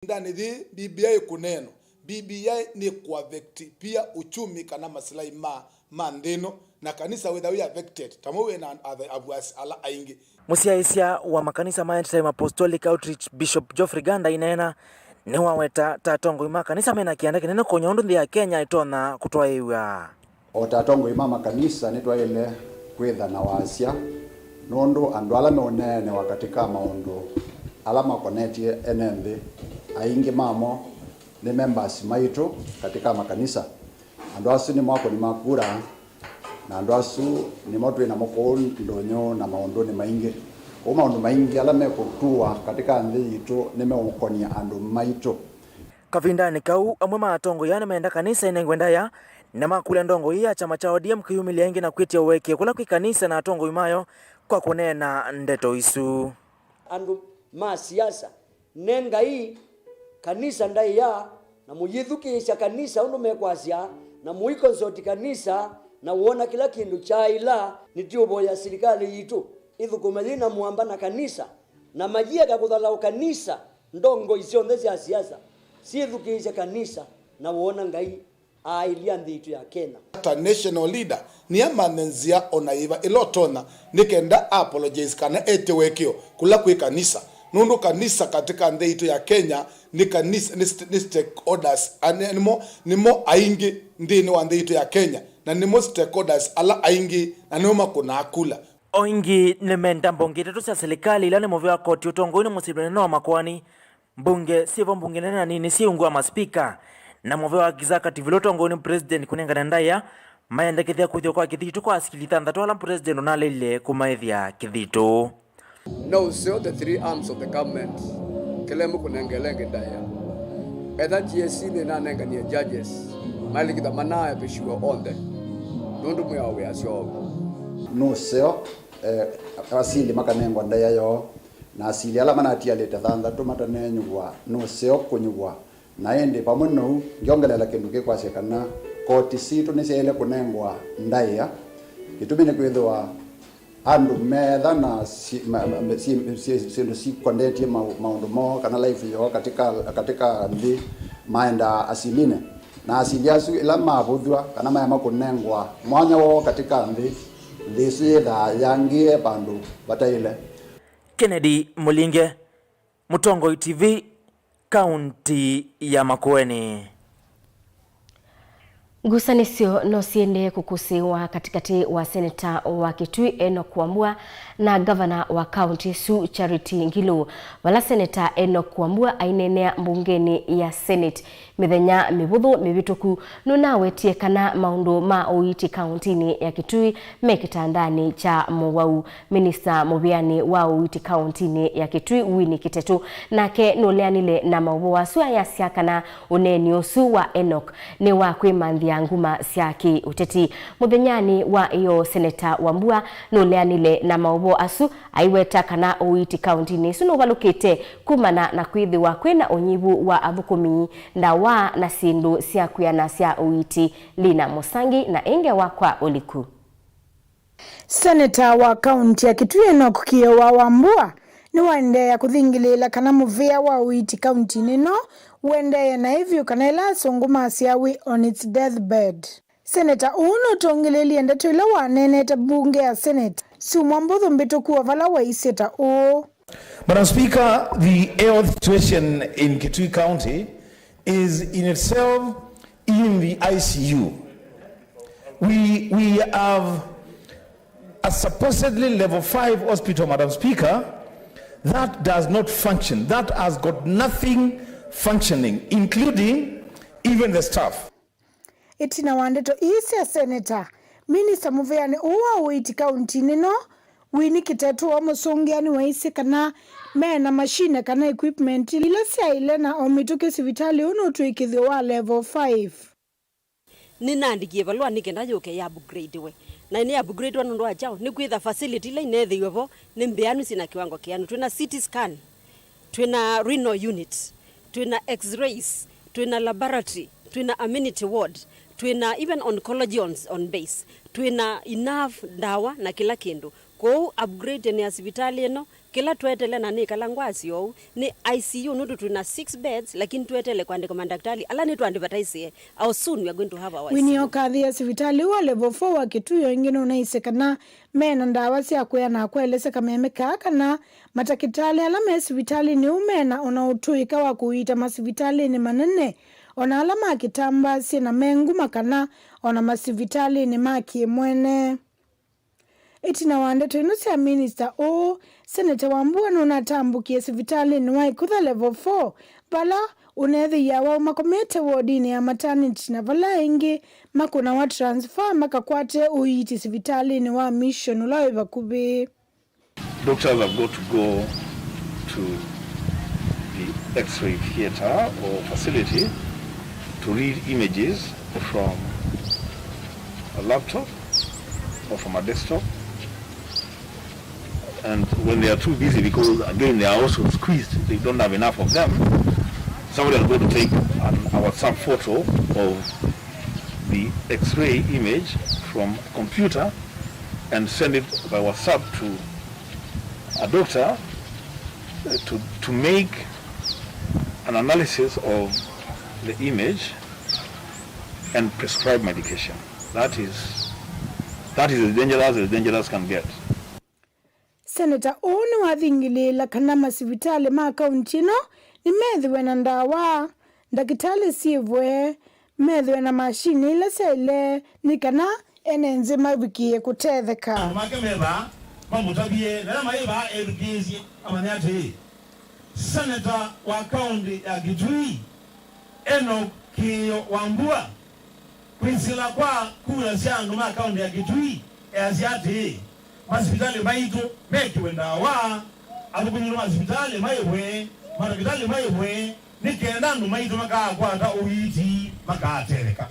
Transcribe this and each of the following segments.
Ndani di BBI kuneno. BBI ni kuavekti pia uchumi kana maslahi mandeno na kanisa whether we affected. Tamowe na abuas ala aingi. Musiaisia wa makanisa Maent Time Apostolic Outreach Bishop Geoffrey Ganda inena ni waweta tatongo ima kanisa mena kiandake neno konyondo ndi ya Kenya itona kutoa iwa. O tatongo ima makanisa nitwa ile kwetha na wasia nondo andu ala meonene wakatika maondo ala makonetie enembe aingi mamo ni members maitu katika makanisa andu asu ni mwako ni makura na andu asu ni motu ina moko ndonyo na maondo ni maingi o maondo maingi ala mekotua katika nthi itu ni meokonia andu maitu kavindani kau amwe matongo yana meenda kanisa inengwenda ya na makule ndongo ya chama cha ODM kiyumilia ingi na kwitia uweke kula kwa kanisa na atongo imayo kwa kunena ndeto isu andu siasa nenga hii kanisa ndai ya na muyithukisha kanisa uno mekwasia na muikonsoti kanisa na uona kila kindu cha ila nitiobo ya serikali yitu ithukumelina muamba na kanisa na majia kakuthalau kanisa ndongo isio ndezi ya siasa sithukisha kanisa na uona ngai ailia nditu ya Kenya ta national leader ni amanenzia onaiva ilotona nikenda apologize kana etewekio kula kwa kanisa nundu kanisa katika ndeito ya Kenya ni kanisa ni stakeholders nimo aingi ndini wa ndeito ya Kenya na nimo stakeholders ala aingi na nimo kuna akula oingi nemenda mbunge tetu cia serikali ila nimovya koti utongoni musibene no makwani mbunge sivo mbunge nena nini si ungwa maspika na movya gizaka tivilo tongoni president kunengana ndaya maenda kithia kuthio kwa kithitu kwa asikilita ndatu ala president onalele kumaithia kithitu. No, so the three arms of the government kelemu kunengelenge ndaya either GSC ni nanenga ni judges mali kita manaya bishiwa onde nundu mwawe asyo no seo asili makanengwa ndaya yo na asili ala manatia leta thanda tumatanenyu no seo kunywa naende pamono ngiongelela kindu kikwase kana koti situ ni sele kunengwa ndaya itumine kwithwa andu metha na si kondeti maundu mo kana life yo katika ndi maenda asiline na asiliasu ila mabuthwa kana maya makunengwa mwanya wo katika ndi switha yangie bandu bataile. Kennedy Mulinge, Mutongo TV, County ya Makueni. Ngusanisio no siende kukusiwa katikati wa seneta wa Kitui Enoch Wambua na governor wa county Su Charity Ngilu. Wala seneta Enoch Wambua ainenea mbungeni ya Senate mithenya mibuthu mibituku nunawetie kana maundu ma uiti countini ya Kitui mekitandani cha Mauvoo. Minister Mubiani wa uiti countini ya Kitui Wini Kitetu nake nuleanile na Mauvoo asu ya siakana uneni osu wa Enoch ni wa kwimandhi ya nguma siaki uteti. Muthenyani wa iyo seneta Wambua nuleanile na Mauvoo asu aiweta kana uiti countini suno walukite kumana na kwithiwa kwina unyivu wa athukumi ndawa na sindu siakuyana sia uiti Lina Musangi na inge wakwa uliku. Seneta wa kaunti ya Kitui Enoch wa Wambua ni waendea kuthingilila kana muvea wa uiti kaunti nino wendea na hivyo kana ila sunguma siawi on its deathbed. Seneta uno tongilili ndeto ila waneneta bunge ya Senate sumwambuthu mbituku wa vala wa iseta o. Madam Speaker, the health situation in Kitui County is in itself in the ICU. We have a supposedly level 5 hospital, Madam Speaker, that does not function. That has got nothing functioning, including even the staff. Itina wandeto isi ya seneta, Minister Muveani uwa uiti kaunti nino, Wini Kitetu wa musongiani wa isi kana mena machine kana equipment ila siya ilena omituke sivitali unutuikithi wa level 5. Ninandikie valua nikenda yoke ya upgrade we. Na ini upgrade wa nundu ajao ni kuitha facility ila inethe yuwevo ni mbeanu sina kiwango kianu. Tuina CT scan, tuina renal unit, tuina x-rays, tuina laboratory, tuina amenity ward, tuina even oncology on base, tuina enough dawa na kila kindu ko upgrade ni hospitali eno kila twetele na ni kala ngwasi yo ni ICU nudu tuna 6 beds lakini twetele kwandika mandaktari ala ni twandivataise how soon we are going to have our winio kadhi ya hospitali wa level 4 wa Kituyo ingine unaisekana mena ndawa cia kuya na kwelese kameme kana matakitali ala me hospitali ni umena ona utuika wa kuita masivitali ni manene ona ala makitamba sina mengu makana ona masivitali ni maki mwene itina wandeto ino cia minister o Senator Wambua nuna tambuki hospitali ni waikutha level 4 bala unethi ya wao makomete wodini ya maternity na vala ingi makuna wa transfer makakwate uiti hospitali ni wa mission ulaiva kubi. Doctors have got to go to the X-ray theater or facility to read images from a laptop or from a desktop. And when they are too busy, because again they are also squeezed, they don't have enough of them, somebody is going to take a WhatsApp photo of the X-ray image from a computer and send it by WhatsApp to a doctor to make an analysis of the image and prescribe medication. That is as dangerous can get. Senator Onu wathingilila kana masivitali ma kaunti no ni methiwe na ndawa ndagitali sivwe methiwe na mashini ile sele ni kana enenze mabikie kutetheka makemeba mamutabie na maiba education amanyate Senator wa kaunti ya Kitui Wambua kwinsila kwa kula syandu ma kaunti ya Kitui asiate hospitali maitu meki wenda wa abukunyiru hospitali maiwe hospitali maiwe nikenda ndu maitu makakwata uiti makatereka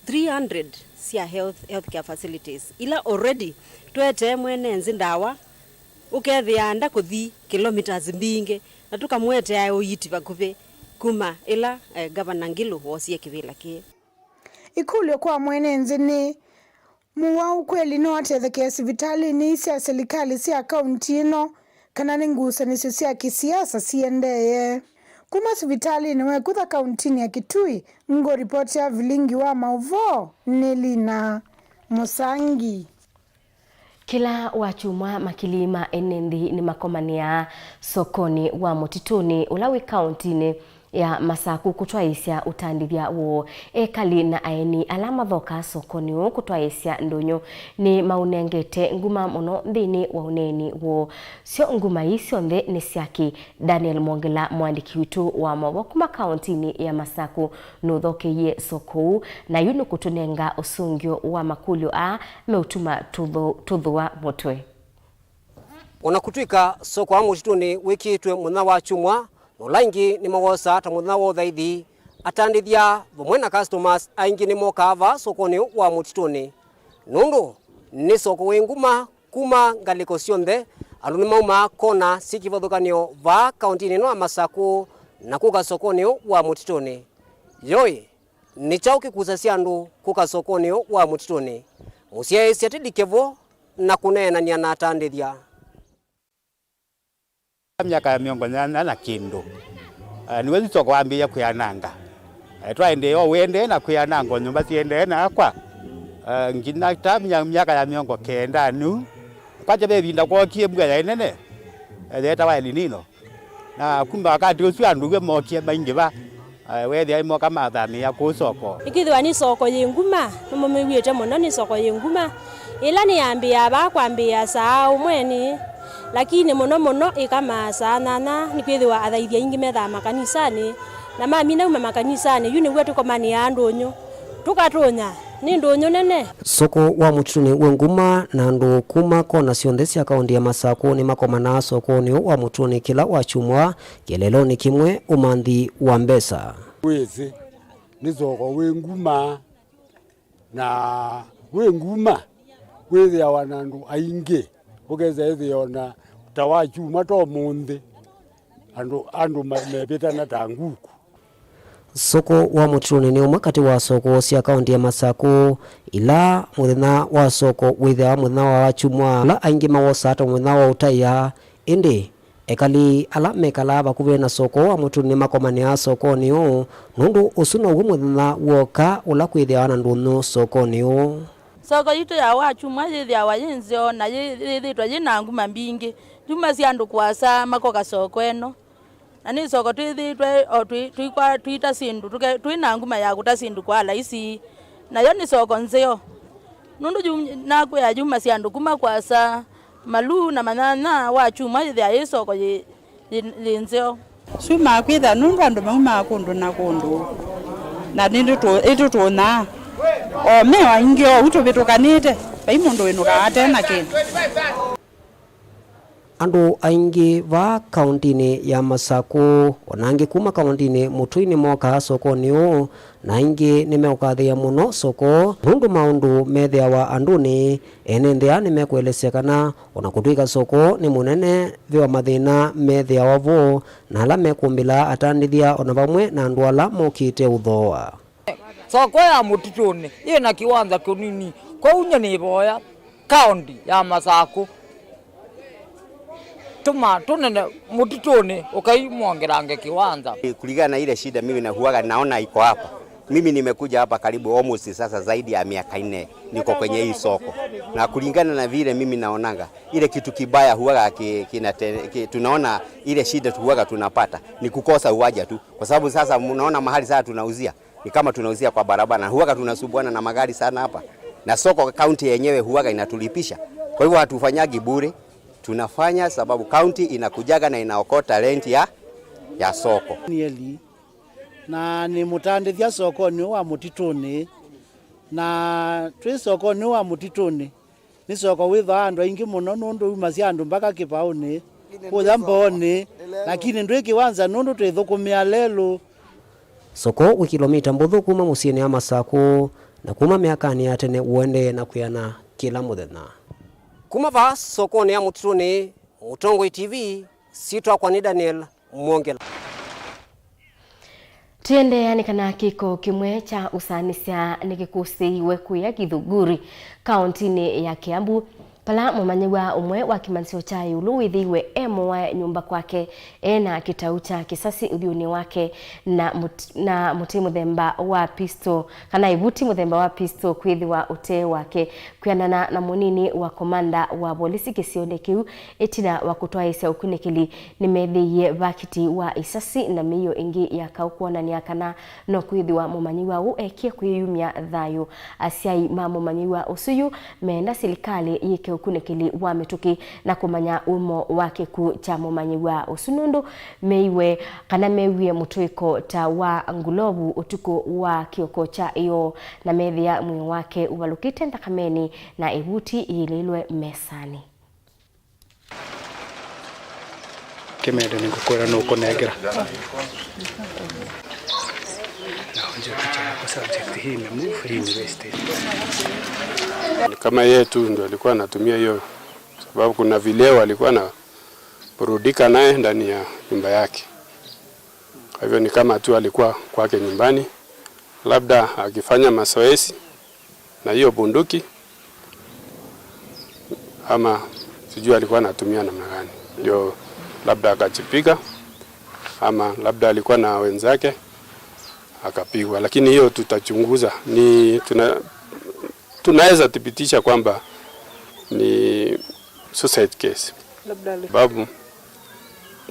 300 sia healthcare facilities ila already twete mwene nzindawa ukethianda kuthi kilometers mbinge na tukamwete ayo uiti bakuve kuma ila governor Ngilu wosie kivila ki ikulu kwa mwene nzini muwa ukweli no atetheke hospitali ni cia serikali cia kaunti ino kana ni ngucanio cia kisiasa ciendeye kuma hospitali ni wekutha kaunti ya Kitui ngo report ya Vilingi wa Mauvoo Nelina Musangi. Kila wachumwa makilima enendi ni makomania sokoni wa mutituni ulawi kauntini ya Masaku kutwaisya utandithia wo ekali na aeni alama thoka sokoni wo kutwaisya ndonyo ni maunengete nguma muno thini wa uneni wo sio nguma isio nthe ni siaki Daniel Mongela mwandiki witu wa Mauvoo kuma kauntini ya Masaku nuthokeye soko na yunu kutunenga usungio wa makulio a meutuma tuthua motwe onakutwika soko wa mutituni wikitwe muna wa chumwa Nolaingi ni mawosa ta muthina wo thaithi atandithia vamwe na customers aingi ni mokava sokoni wa mutituni nundu ni soko wenguma kuma ngaliko cionthe andu ni mauma kona sikivathukanio va kauntini no Masaku na kuka sokoni wa mutituni yoi ni chauki kusasya andu kuka sokoni wa mutituni musie siatidikevo na kunenania na atandithia miaka ya miongo na kindu niwezi soko ambia kuyananga twaende yo wende na kuyananga nyumba siende na kwa ngina tamya miaka ya miongo kenda nu kwaje bebinda kwa kiebwa ya nene leta wa linino na kumba wakati usiwa nduge mokie maingi ba wethi ai moka mathami ya kusoko ikithwa ni soko yenguma no mewiete muno ni soko yenguma ila ni ambia ba kwambia saa umweni lakini muno ikama sana na nikwithwa athaithia ingi metha makanisani na mami na uma makanisani yuni gwetu komani ya ndonyo tukatonya ni ndonyo nene soko wa mutituni wenguma na ndu kuma kona cionthe cia kaunti ya Masaku ni makomana sokoni wa mutituni kila wachumwa kelelo ni kimwe umanthi wa mbesa wezi ni soko wenguma na wenguma wezi ya wanandu aingi ukeza hizi yona tawachuma to munthi andu mebita na tanguku Soko wa Mutiruni ni umwe kati wa soko cia kaunti ya Masaku, ila muthenya wa soko witha muthenya wa wachumwa la aingi mawosa ta muthenya wa utaya indi ekali ala mekala bakuve na soko wa Mutiruni makomani ya soko niyo nundu usuna ugu muthenya woka ula kwithia na ndunu soko niyo. Soko yitu ya wachumwa yithia wayinzio na yithitwa yina nguma mbingi juma cia andu kwasa makoka soko eno. Ani soko twithitwe o twita sindu twina nguma ya guta sindu kwa laisi nayo ni soko nzeo nundu na kwa juma cia andu kuma kwasa malu na manana wa chuma ya soko nzeo suma kwitha nundu andu mauma kundu na kundu na nindu tuona o mewa ingio utubitukanite bai mundu winu kaate na kindu. Andu aingi va kauntini ya Masaku onangi kuma kauntini Mutuini moka soko niyo na aingi nimeukathia muno soko nundu maundu methia wa anduni ene nthia nimekuelesekana ona kutwika soko ni munene viwa mathina methia wavo na ala mekumbila atandithia ona vamwe na andu ala mokite uthoa. Soko ya Mutiruni ina kiwanja kunini kwa unya ni boya kaunti ya Masaku tuma tunene Mutiruni ukaimwongerange kiwanja. Kulingana na ile shida mimi na huaga naona iko hapa. Mimi nimekuja hapa karibu almost sasa zaidi ya miaka 4 niko kwenye hii soko. Na kulingana na vile mimi naonanga ile kitu kibaya huaga tunaona ile shida huaga tunapata ni kukosa uwaja tu. Kwa sababu sasa mnaona mahali sasa tunauzia ni kama tunauzia kwa barabara na huaga tunasubuana na magari sana hapa. Na soko kaunti yenyewe huaga inatulipisha. Kwa hivyo hatufanyagi bure. Tunafanya sababu kaunti inakujaga na inaokota rent ya soko. Nieli na ni mutandithia soko ni wa Mutiruni na twi soko ni wa Mutiruni ni soko witha andu aingi muno nundu uma cia andu mpaka kipauni kuja mboni lakini ndwi kiwanza nundu twithukumia lelu. Soko wi kilomita mbuthu kuma musiini ya Masaku na kuma miakani ya tene uende na kuyana kila muthenya. Kuma va soko ni ya Mutiruni, Mutongoi TV, sitwa kwa ni Daniel Mwongela. Tiende yani kana kiko kimwe cha usanisia nikikusi weku ya Githunguri kauntini ya Kiambu pala mumanyiwa umwe wa kimansio cha yulu withiwe wa nyumba kwake ena kitaucha kisasi uthiuni wake na muti muthemba wa pisto kana ibuti muthemba wa pisto kwithiwa ute wake kwianana na munini wa komanda wa polisi kisione kiu etira wa kutwaisa ukunikili nimethiye vakiti wa isasi na miyo ingi ya kaukuonania kana no kwithiwa mumanyiwa u ekie kwiyumia thayo asiai ma mumanyiwa usuyu menda serikali yike ukunikili wa mituki na kumanya umo wake ku cha mumanyiwa usunundu meiwe kana mewie mutwiko ta wa ngulobu utuko wa kioko cha iyo na methia mwe wake ubalukite ntakameni na ibuti ililwe mesani. Kemede nikukwera no kunegera kama yetu ndio alikuwa anatumia hiyo, sababu kuna vileo alikuwa na burudika naye ndani ya nyumba yake. Kwa hivyo ni kama tu alikuwa kwake nyumbani, labda akifanya mazoezi na hiyo bunduki, ama sijui alikuwa anatumia namna gani, ndio labda akajipiga, ama labda alikuwa na wenzake akapigwa. Lakini hiyo tutachunguza, ni tunaweza thibitisha kwamba ni suicide case. Babu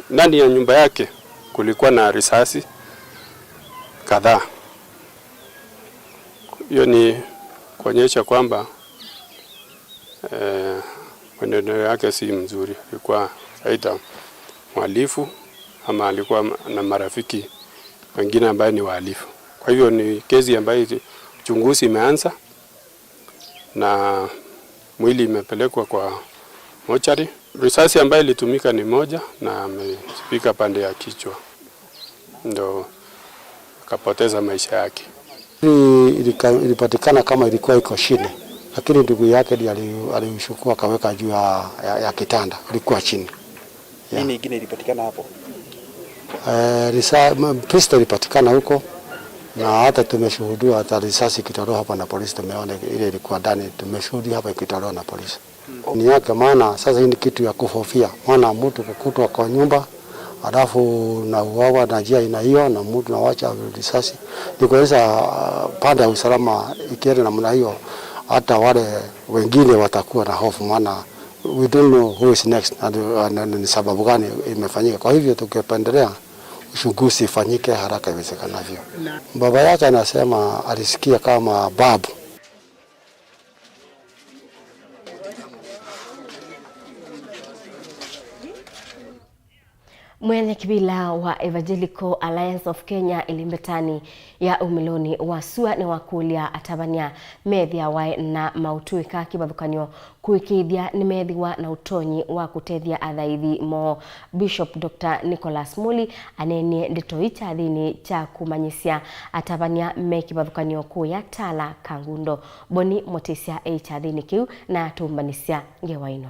ndani ya nyumba yake kulikuwa na risasi kadhaa. Hiyo ni kuonyesha kwamba mwenendo yake si mzuri. Alikuwa aidha mhalifu ama alikuwa na marafiki wengine ambao ni wahalifu. Kwa hivyo ni kesi ambayo uchunguzi imeanza na mwili imepelekwa kwa mochari. Risasi ambayo ilitumika ni moja na amepika pande ya kichwa, ndio akapoteza maisha yake. Ilipatikana kama ilikuwa iko chini, lakini ndugu yake ndiye alishukua akaweka juu ya kitanda, ilikuwa chini. Nini ingine ilipatikana hapo? Pistol ilipatikana huko na hata tumeshuhudia hata risasi ikitolewa hapa na polisi. Tumeona ile ilikuwa ndani, tumeshuhudia hapa ikitolewa na polisi. Ni yake maana sasa hii ni kitu ya kuhofia, maana mtu kukutwa kwa nyumba alafu na uwawa na njia ina hiyo na mtu na wacha risasi. Ni kueleza pande ya usalama ikienda namna hiyo, hata wale wengine watakuwa na hofu, maana we don't know who is next na ni sababu gani imefanyika. Kwa hivyo tukipendelea uchunguzi ifanyike haraka iwezekanavyo. Baba yake anasema alisikia kama babu. Mwene kibila wa Evangelical Alliance of Kenya ilimbetani ya umiloni wa sua ni wakulia atabania methia wae na mautuika kibathukanyo kuikithia ni methiwa na utonyi wa kutethia athaithi mo. Bishop Dr. Nicholas Muli anenie ndito icha thini cha kumanyisia atabania me kibathukanyo kuya tala kangundo. Boni motesia icha thini kiu na tumbanisia ngewaino.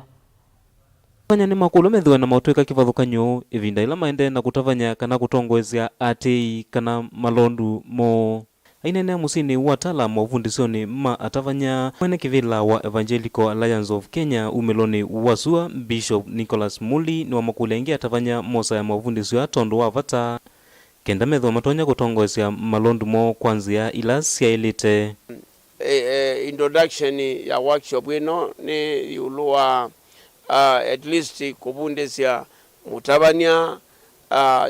Tavanya ni makulu methiwa na mautuika kivathukanyo ivinda ila maende na kutavanya kana kutongozia atei kana malondu mo. Ainene musini wa tala mauvundisioni ma atavanya mwene kivila wa Evangelical Alliance of Kenya umiloni wasua Bishop Nicholas Muli ni wa makulengi atavanya mosa ya mauvundisio ya tondo wa vata kenda methiwa matonya kutongozia malondu mo kwanzia ila siailite. Introduction ya workshop ino ni yulua at least kubundesya mutabania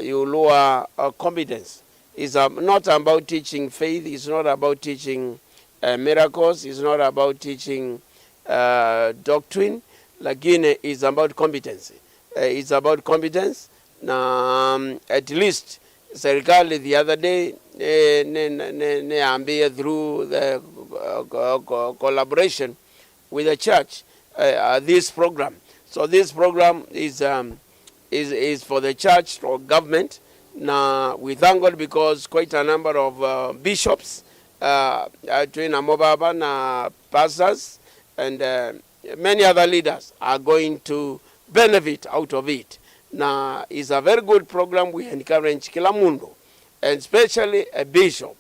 yulua competence is not about teaching faith, it's not about teaching miracles, it's not about teaching doctrine, lakini is about competence. It's about competence. Na at least serikali the other day ne ambia through the collaboration with the church this program. So this program is for the church or government. Now we thank God because quite a number of bishops, Mobaba na pastors, and many other leaders are going to benefit out of it. Now it's a very good program. We encourage kila mundu, and especially a bishop.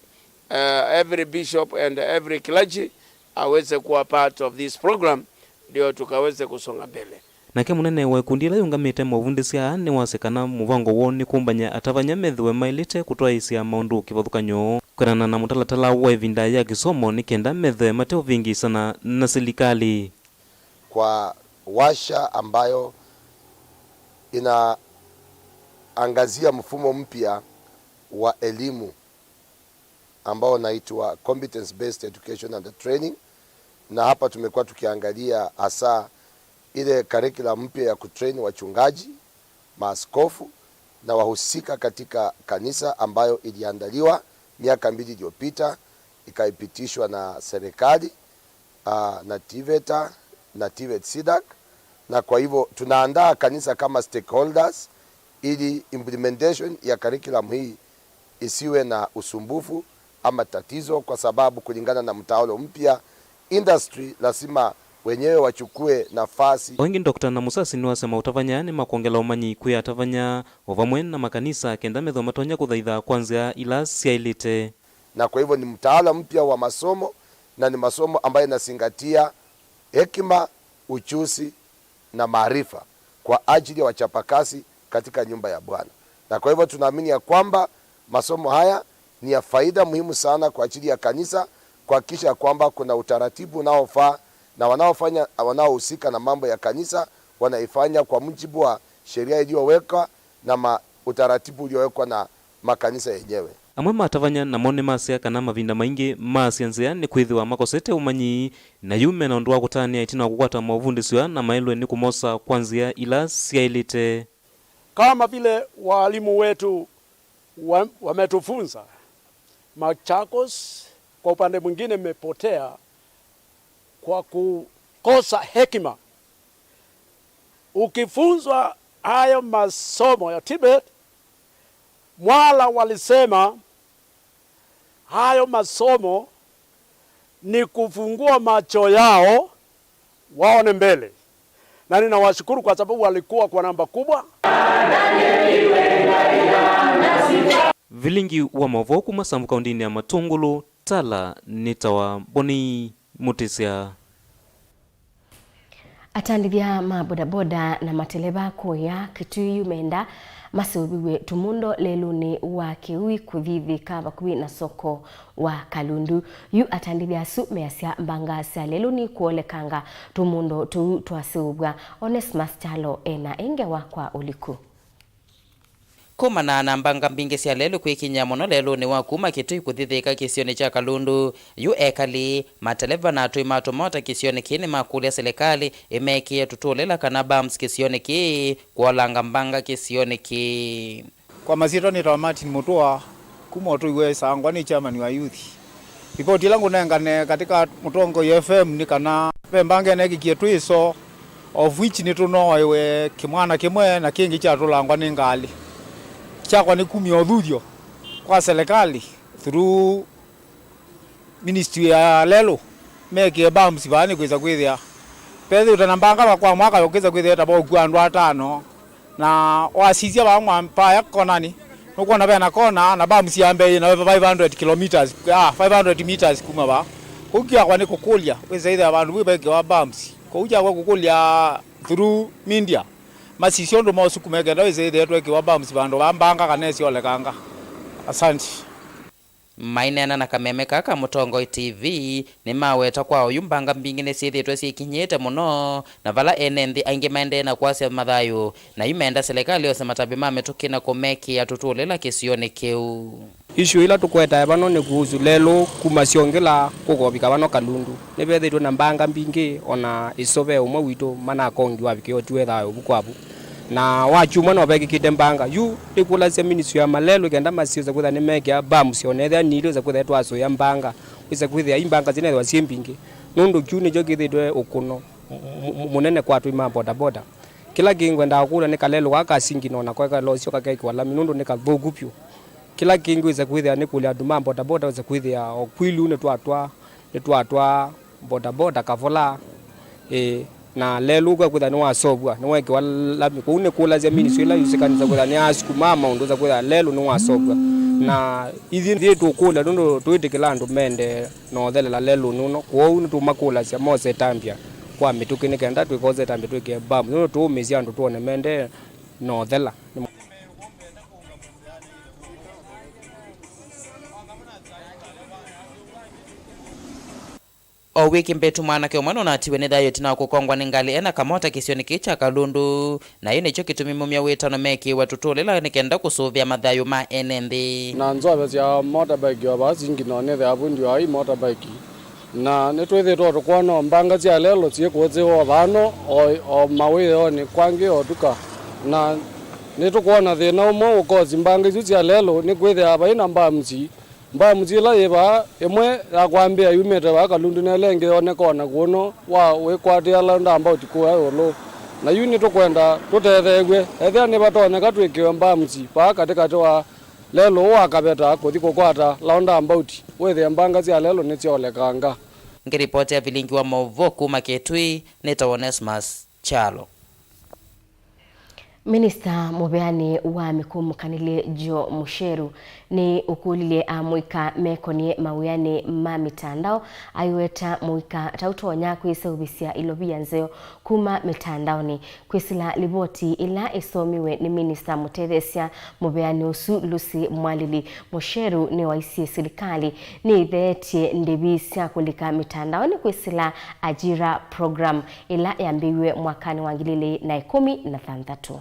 Every bishop and every clergy aweze kuwa part of this program, ndio tukaweze kusonga mbele. Nake munene wa kundi la yungamite mavundisia ni wasekana muvango woni kumbanya atavanya methiwe mailite kutwaisia maundu kivathukanyo kwenana na mutalatala wa ivinda ya kisomo ni kenda methiwe mateo vingi sana na serikali kwa washa ambayo inaangazia mfumo mpya wa elimu ambao unaitwa competence based education and training, na hapa tumekuwa tukiangalia hasa ile curriculum mpya ya kutrain wachungaji, maaskofu na wahusika katika kanisa ambayo iliandaliwa miaka 2 iliyopita, ikaipitishwa na serikali na TVETA na TVET SIDAC, na kwa hivyo tunaandaa kanisa kama stakeholders ili implementation ya curriculum hii isiwe na usumbufu ama tatizo, kwa sababu kulingana na mtaala mpya industry lazima wenyewe wachukue nafasi. Wengi Dr. na Musasi ni wasema utavanya ni makongela umanyi kuya atavanya wavamwe na makanisa kenda metho matonya kuthaitha kwanzia ila siailite. Na kwa hivyo ni mtaala mpya wa masomo, na ni masomo ambayo yanazingatia hekima, uchuzi na maarifa kwa ajili ya wachapakazi katika nyumba ya Bwana. Na kwa hivyo tunaamini ya kwamba masomo haya ni ya faida muhimu sana kwa ajili ya kanisa, kuhakikisha kwamba kuna utaratibu unaofaa na wanaohusika na mambo ya kanisa wanaifanya kwa mujibu wa sheria iliyowekwa na utaratibu uliowekwa na makanisa yenyewe. Amwe matavanya na mone masia kana mavinda maingi masianzia ni kwithiwa makosete umanyi na yume na ndwa kutania itina kukwata mavundisio na maelwe ni kumosa kwanzia ila siailite. Kama vile walimu wetu wametufunza, Machakos kwa upande mwingine mepotea kwa kukosa hekima. Ukifunzwa hayo masomo ya Tibet, Mwala walisema hayo masomo ni kufungua macho yao waone mbele, na ninawashukuru kwa sababu walikuwa kwa namba kubwa. Vilingi wa Mauvoo kuma Sambu kaundini ya Matungulu tala nitawa Boni Mutisia. Atandithia mabodaboda na mateleba kuya Kitui menda masubiwe tumundo leluni wa kiwi kuthithika bakuwi na soko wa Kalundu. Yu atandithia su measia mbanga sia leluni kuolekanga tumundo tu twasubwa Onesmus Chalo ena inge wakwa uliku. Kumana na mbanga mbingi sia lelu kwikinya mono lelu ni wakuma Kitui kuthithika kisioni cha Kalundu. Yu ekali mateleva na atui matomota kisioni kini makulia serikali imekie tutulela kana bams kisioni ki kuolanga mbanga kisioni ki. Kwa mazito ni Martin Mutua kumotu iwe sangwa ni chairman wa youth. Ripoti langu nengane katika Mutongo FM ni kana pembange neki kietu iso of which ni tuno iwe kimwana kimwe na kingi cha tulangwa ni ngali. Chakwa ni kumi odhudio kwa serikali through ministry ya lelo meke bams bani kweza kwithia pezi utanambanga kwa mwaka yokeza kwithia tabo kwandu atano na wasizia bamwa mpaya konani nokona bena kona na bams yambe na 500 kilometers 500 meters kuma ba kukia kwa ni kukulia kweza ile abantu bibeke wa bams kuja kwa kukulia through media masisio ndo mosukumeke ndo izede tweke waba msibando bambanga kanesi olekanga. Asante. Mainena na kameme kaka Mutongo TV ni maweta kwa uyumbanga mbingine sithitwe sikinyete muno na vala enenthi aingi maende na kwase mathayo na imenda serikali yose matabi mametukina komeki ya tutulela kisioni kiu. Issue ila tukweta bano ni kuhusu lelo kumasiongela kugobika bano Kalundu nebethitwe na mbanga mbingi ona isobe umwe wito mana kongi wabikio twethayo bukwabu na wachuma no bekikite mbanga yu ikula sia ministry ya malelo kenda masiza kutha nemeke bams onetha nilo za kutha twaso ya mbanga kwisa kwithia imbanga zine wa simbingi nundu kyune jo kithitwe ukuno munene kwatu ima boda boda kila kingwenda akula ni kalelo waka singi nona kweka losio kakeki wala minundu ni kathugupyo kila kingu za kwithia ni kulia duma boda boda za kwithia okwilu ne twatwa boda boda kavola na lelo kwa kutha ni wasobwa ni weke wala kune kula za ministry la yusikaniza kutha ni asku mama ndo za kutha lelo ni wasobwa na ithi tukula ndo tuitikila ndu mende no thelela lelo nuno kwa unu tumakula cia mose tambia kwa mitukini kenda twikoze tambia twike bam ndo tumizia ndu tuone mende no thela. O wiki mbetu mwanake umwana unatiwe ni thayo tina kukongwa ni ngali ena kamota kisioni kicha Kalundu na yune cho kitumimumia witano meki watutulela nikenda kusuvia mathayo ma enenthi na nzobe cia motorbike wa basingi no ne tha bundi wa i motorbike na netwithitwo tukwana mbanga cia lelo cie kuziwa thano o mawio ni kwangi o duka na netukwana thina umwe ukozi mbanga icio cia lelo ni kwithia baina mbamsi mbamuzila iba imwe ya kwambia yumete wa Kalundu na lenge onekona kuno wa wikwatia landa ambao tikuwa yolo na yuni tukwenda tutethegwe ethia ni batoneka twikiwe mbamuzi pa katikati wa lelo wa kabeta kuthiko kwata landa ambao wethe mbanga cia lelo ni ciolekanga. Ngiripoti ya Vilingi wa Mauvoo kuma Kitui nita Onesmus Chalo. Minister mubeani wa mikumu kanile Jo Musheru ni ukulile muika mekonie mawiyane ma mitandao ayueta muika tautonya kwisa ubisia ilobia nzeo kuma mitandao ni kwisila liboti ila isomiwe ni Minister Mutethesia mubeani usu Lucy Mwalili. Musheru ni waisi serikali ni ithetie ndebisia kulika mitandao ni kwisila ajira program ila yambiwe mwakani wangilile na 13.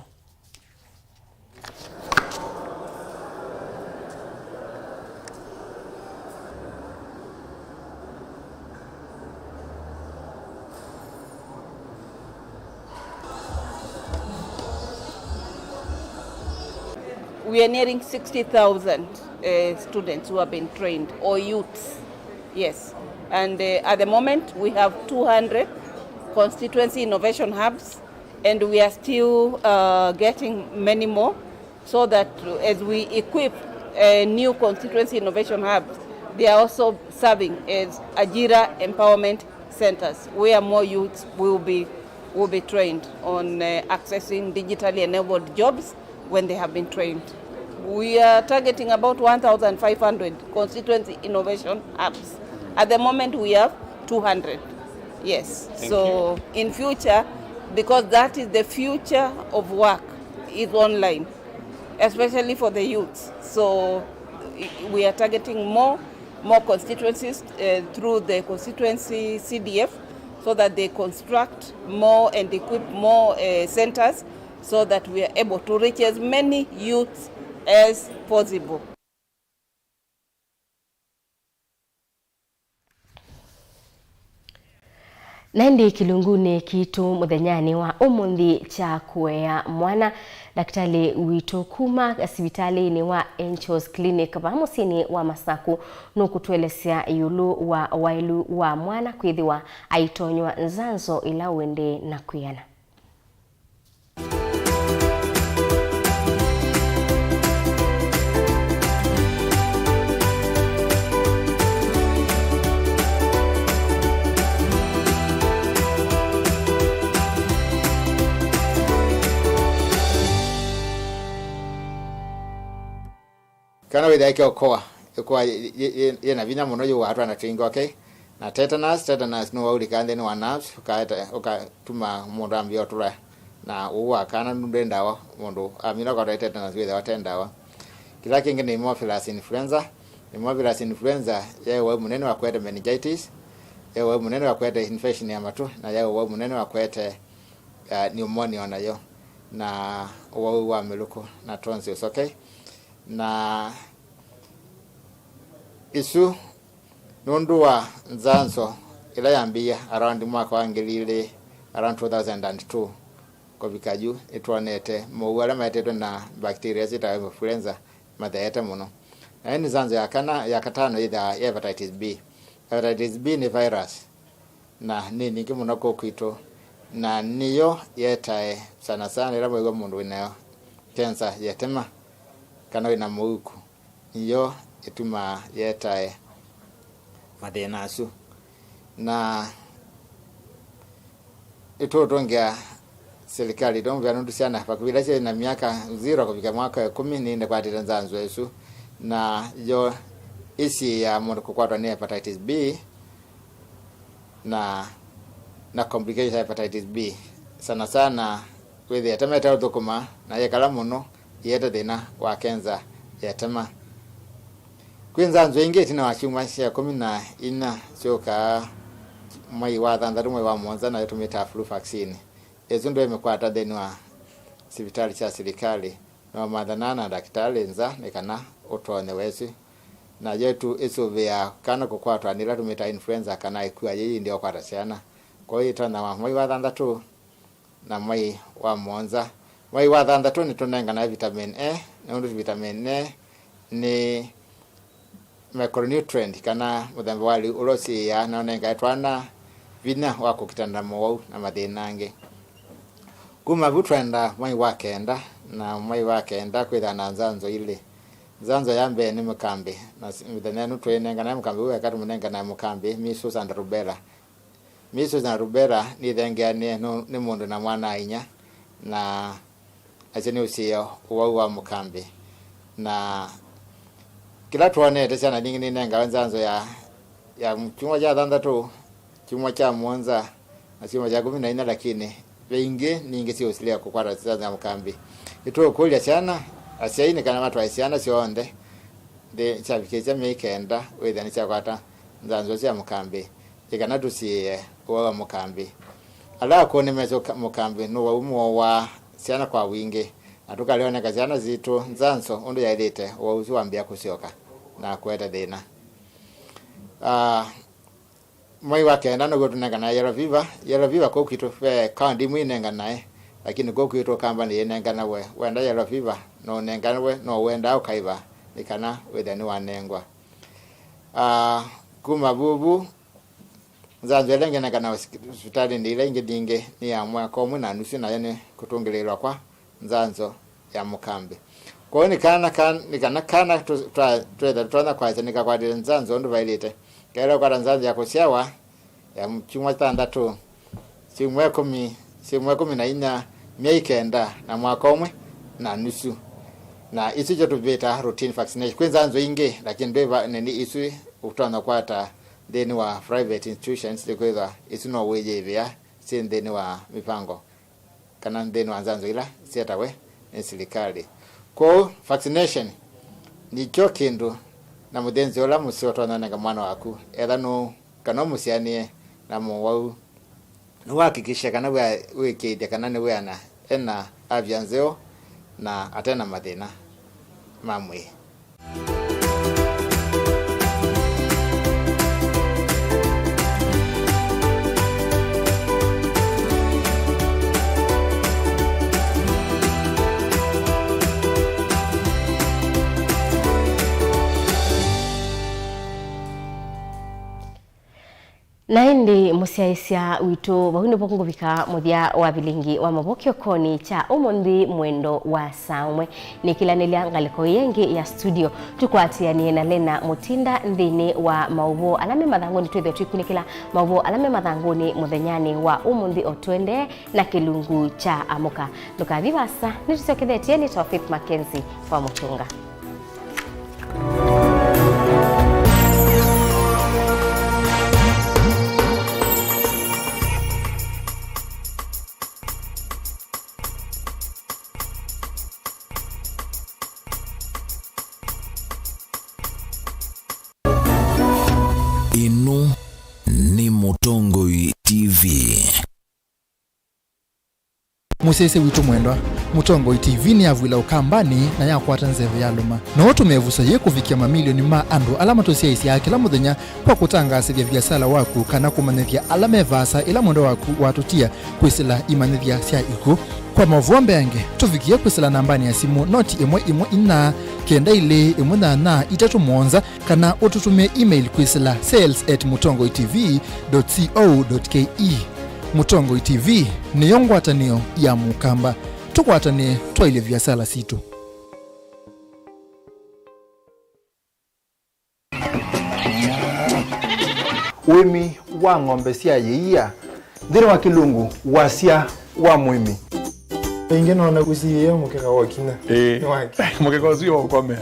We are nearing 60,000 students who have been trained, or youths, yes. And at the moment, we have 200 constituency innovation hubs, and we are still getting many more, so that as we equip new constituency innovation hubs, they are also serving as Ajira empowerment centers, where more youths will be trained on accessing digitally enabled jobs when they have been trained. We are targeting about 1,500 constituency innovation hubs. At the moment, we have 200. Yes. So in future, because that is the future of work, is online, especially for the youth. So we are targeting more constituencies through the constituency CDF, so that they construct more and equip more centers, so that we are able to reach as many youths as possible. Naindi kilunguni kitu muthenyani wa umuthi cha kuea mwana daktari wito kuma asibitali wa Angels Clinic pamusini wa Masaku nukutwelesya yulu wa wailu wa mwana kwithiwa aitonywa nzanzo ila wende na kuyana. Kana witha ke okoa ye na vinya muno yu watu anatinga okay na tetanus no uri kande no nerves ukatuma mundu ambio tura na uwa kana nunde ndawa mundu amina kwa tetanus witha watendawa kila kingi ni Mauvoo influenza yewe munene wa kwete meningitis yewe munene wa kwete infection ya matu na yewe munene wa kwete pneumonia nayo na wa meluko na tonsils okay na isu nundua nzanzo ila yambia around mwaka wa ngilile around 2002 kwa bikaju itwanete muwala maetetwe na bacteria zita influenza madhaeta muno na ni zanzo ya katano ida hepatitis B. Hepatitis B ni virus na nini kimuno kokwito na niyo yetae sana sana ila mwigo mundu inayo cancer yetema kana ina muuku niyo ituma yetae madenasu na itotongia serikali dombe anundusiana pakubila che na miaka 0 kufika mwaka 10 ninde kwa Tanzania yesu na yo isi ya mundu kukwatwa ni hepatitis B na complications ya hepatitis B sana sana wewe yatameta udokuma na yekala muno yeta dena wa kenza yatama kwenza nzo inge tina wachuma sia 14 soka mai wa thandaru mai wa monza na yotumita flu vaccine ezo ndo imekwata denwa sibitali cha serikali na madhanana daktari nza nekana otone wesi na yetu esovea kana kukwatwa nila tumita influenza kana ikuwa yeye ndio kwata sana kwa hiyo tana mai wa thandaru na mai wa monza mai wa thandaru ni tunenga na vitamin A na ndo vitamin A ni macronutrient kana mudhambi wali ulosi ya naonenga twana vina wako kitanda mwau na madinange kuma butwenda mai wakenda na mai wakenda kwitha na nzanzo ile nzanzo yambe ni mukambi na midhanenu twenenga na mukambi uwe kati munenga na mukambi measles and rubella ni dhengeane ni mundu na mwana inya na acheni usio wa mukambi na kila tuone tena ningi nenga nzanzo ya chuma cha thandatu chuma cha mwanza na chuma cha 14 lakini wengi ningi sio usilia kukwata sasa mukambi ito kulya sana asiaini kana watu aisiana sionde de chabike cha mekenda wethani cha kwata nzanzo cia mukambi ikana tusie wa mukambi ala ko nemezo mukambi no wa umu wa siana kwa wingi atukaliona kazana zitu nzanzo ondo yailete wa uzuambia kusioka na kweta dena mai wakenda no gotunenga na yellow fever ko kito fe kandi mwinenga nae lakini ko kito kamba ni yenenga na we wenda yellow fever no nenga we no wenda ukaiba nikana wedani wanengwa kuma bubu nzanzelenge na kana hospitali ndile ingedinge ni ya mwaka omwe na nusu na yene kutungelelwa kwa nzanzo ya mukambi kwa ni kana tuenda kwa zenika kwa nzanzo ndo vailite kera kwa nzanzo ya kusiawa ya mchumwa tandatu simwe 14 meikenda na mwaka omwe na nusu na isi jotu beta routine vaccination kwenza anzo inge lakini beba nini isu utana kwata deni wa private institutions likweza isu no weje bia sin deni wa mipango kana deni wa anzo ila siata we ni serikali ko vaccination ni jokindu na mudenzi ola musio na nga mwana waku etha no kana musianie na muwau no hakikisha kana we kide kana ne we ana ena avyanzeo na atena mathina mamwe. Naindi musiaisia wito wahuni pokungubika muthia wa Vilingi wa mabokyo koni cha umundi mwendo wa saumwe ni kilanelia ngaliko yengi ya studio tukwatianie na Lena Mutinda nthini wa Mauvoo alame mathangoni twethe twikunikila Mauvoo alame mathangoni muthenyani wa umundi otwende na kilungu cha amuka ndukathi basa nitucokethetie ni Faith Mackenzie wa Mutunga. Inu ni Mutongoi TV. Musese witu mwendwa Mutongoi TV ni avwila ukambani na yakwata nzeve ya luma no tumevusa ye kufikia mamilioni ma andu alama tosiaisi ya kila muthenya kwa kutangasa vya biasala waku kana kumanethia alama evasa ila mwendo waku watutia kwisila imanethia sia iku kwa mavombe yange tufikie kwisila nambani ya simu noti imwe ina kenda ile imwe na itatu mwonza kana ututumie email kwisila sales@mutongoitv.co.ke. Mutongoi TV ni yongwatanio ya mukamba tukwatane twaile biasala situ. Wimi wa ng'ombe cia yeia thiri wa kilungu wasia wa mwimi ingeno na kusiye mukeka wakina mukeka usio ukomea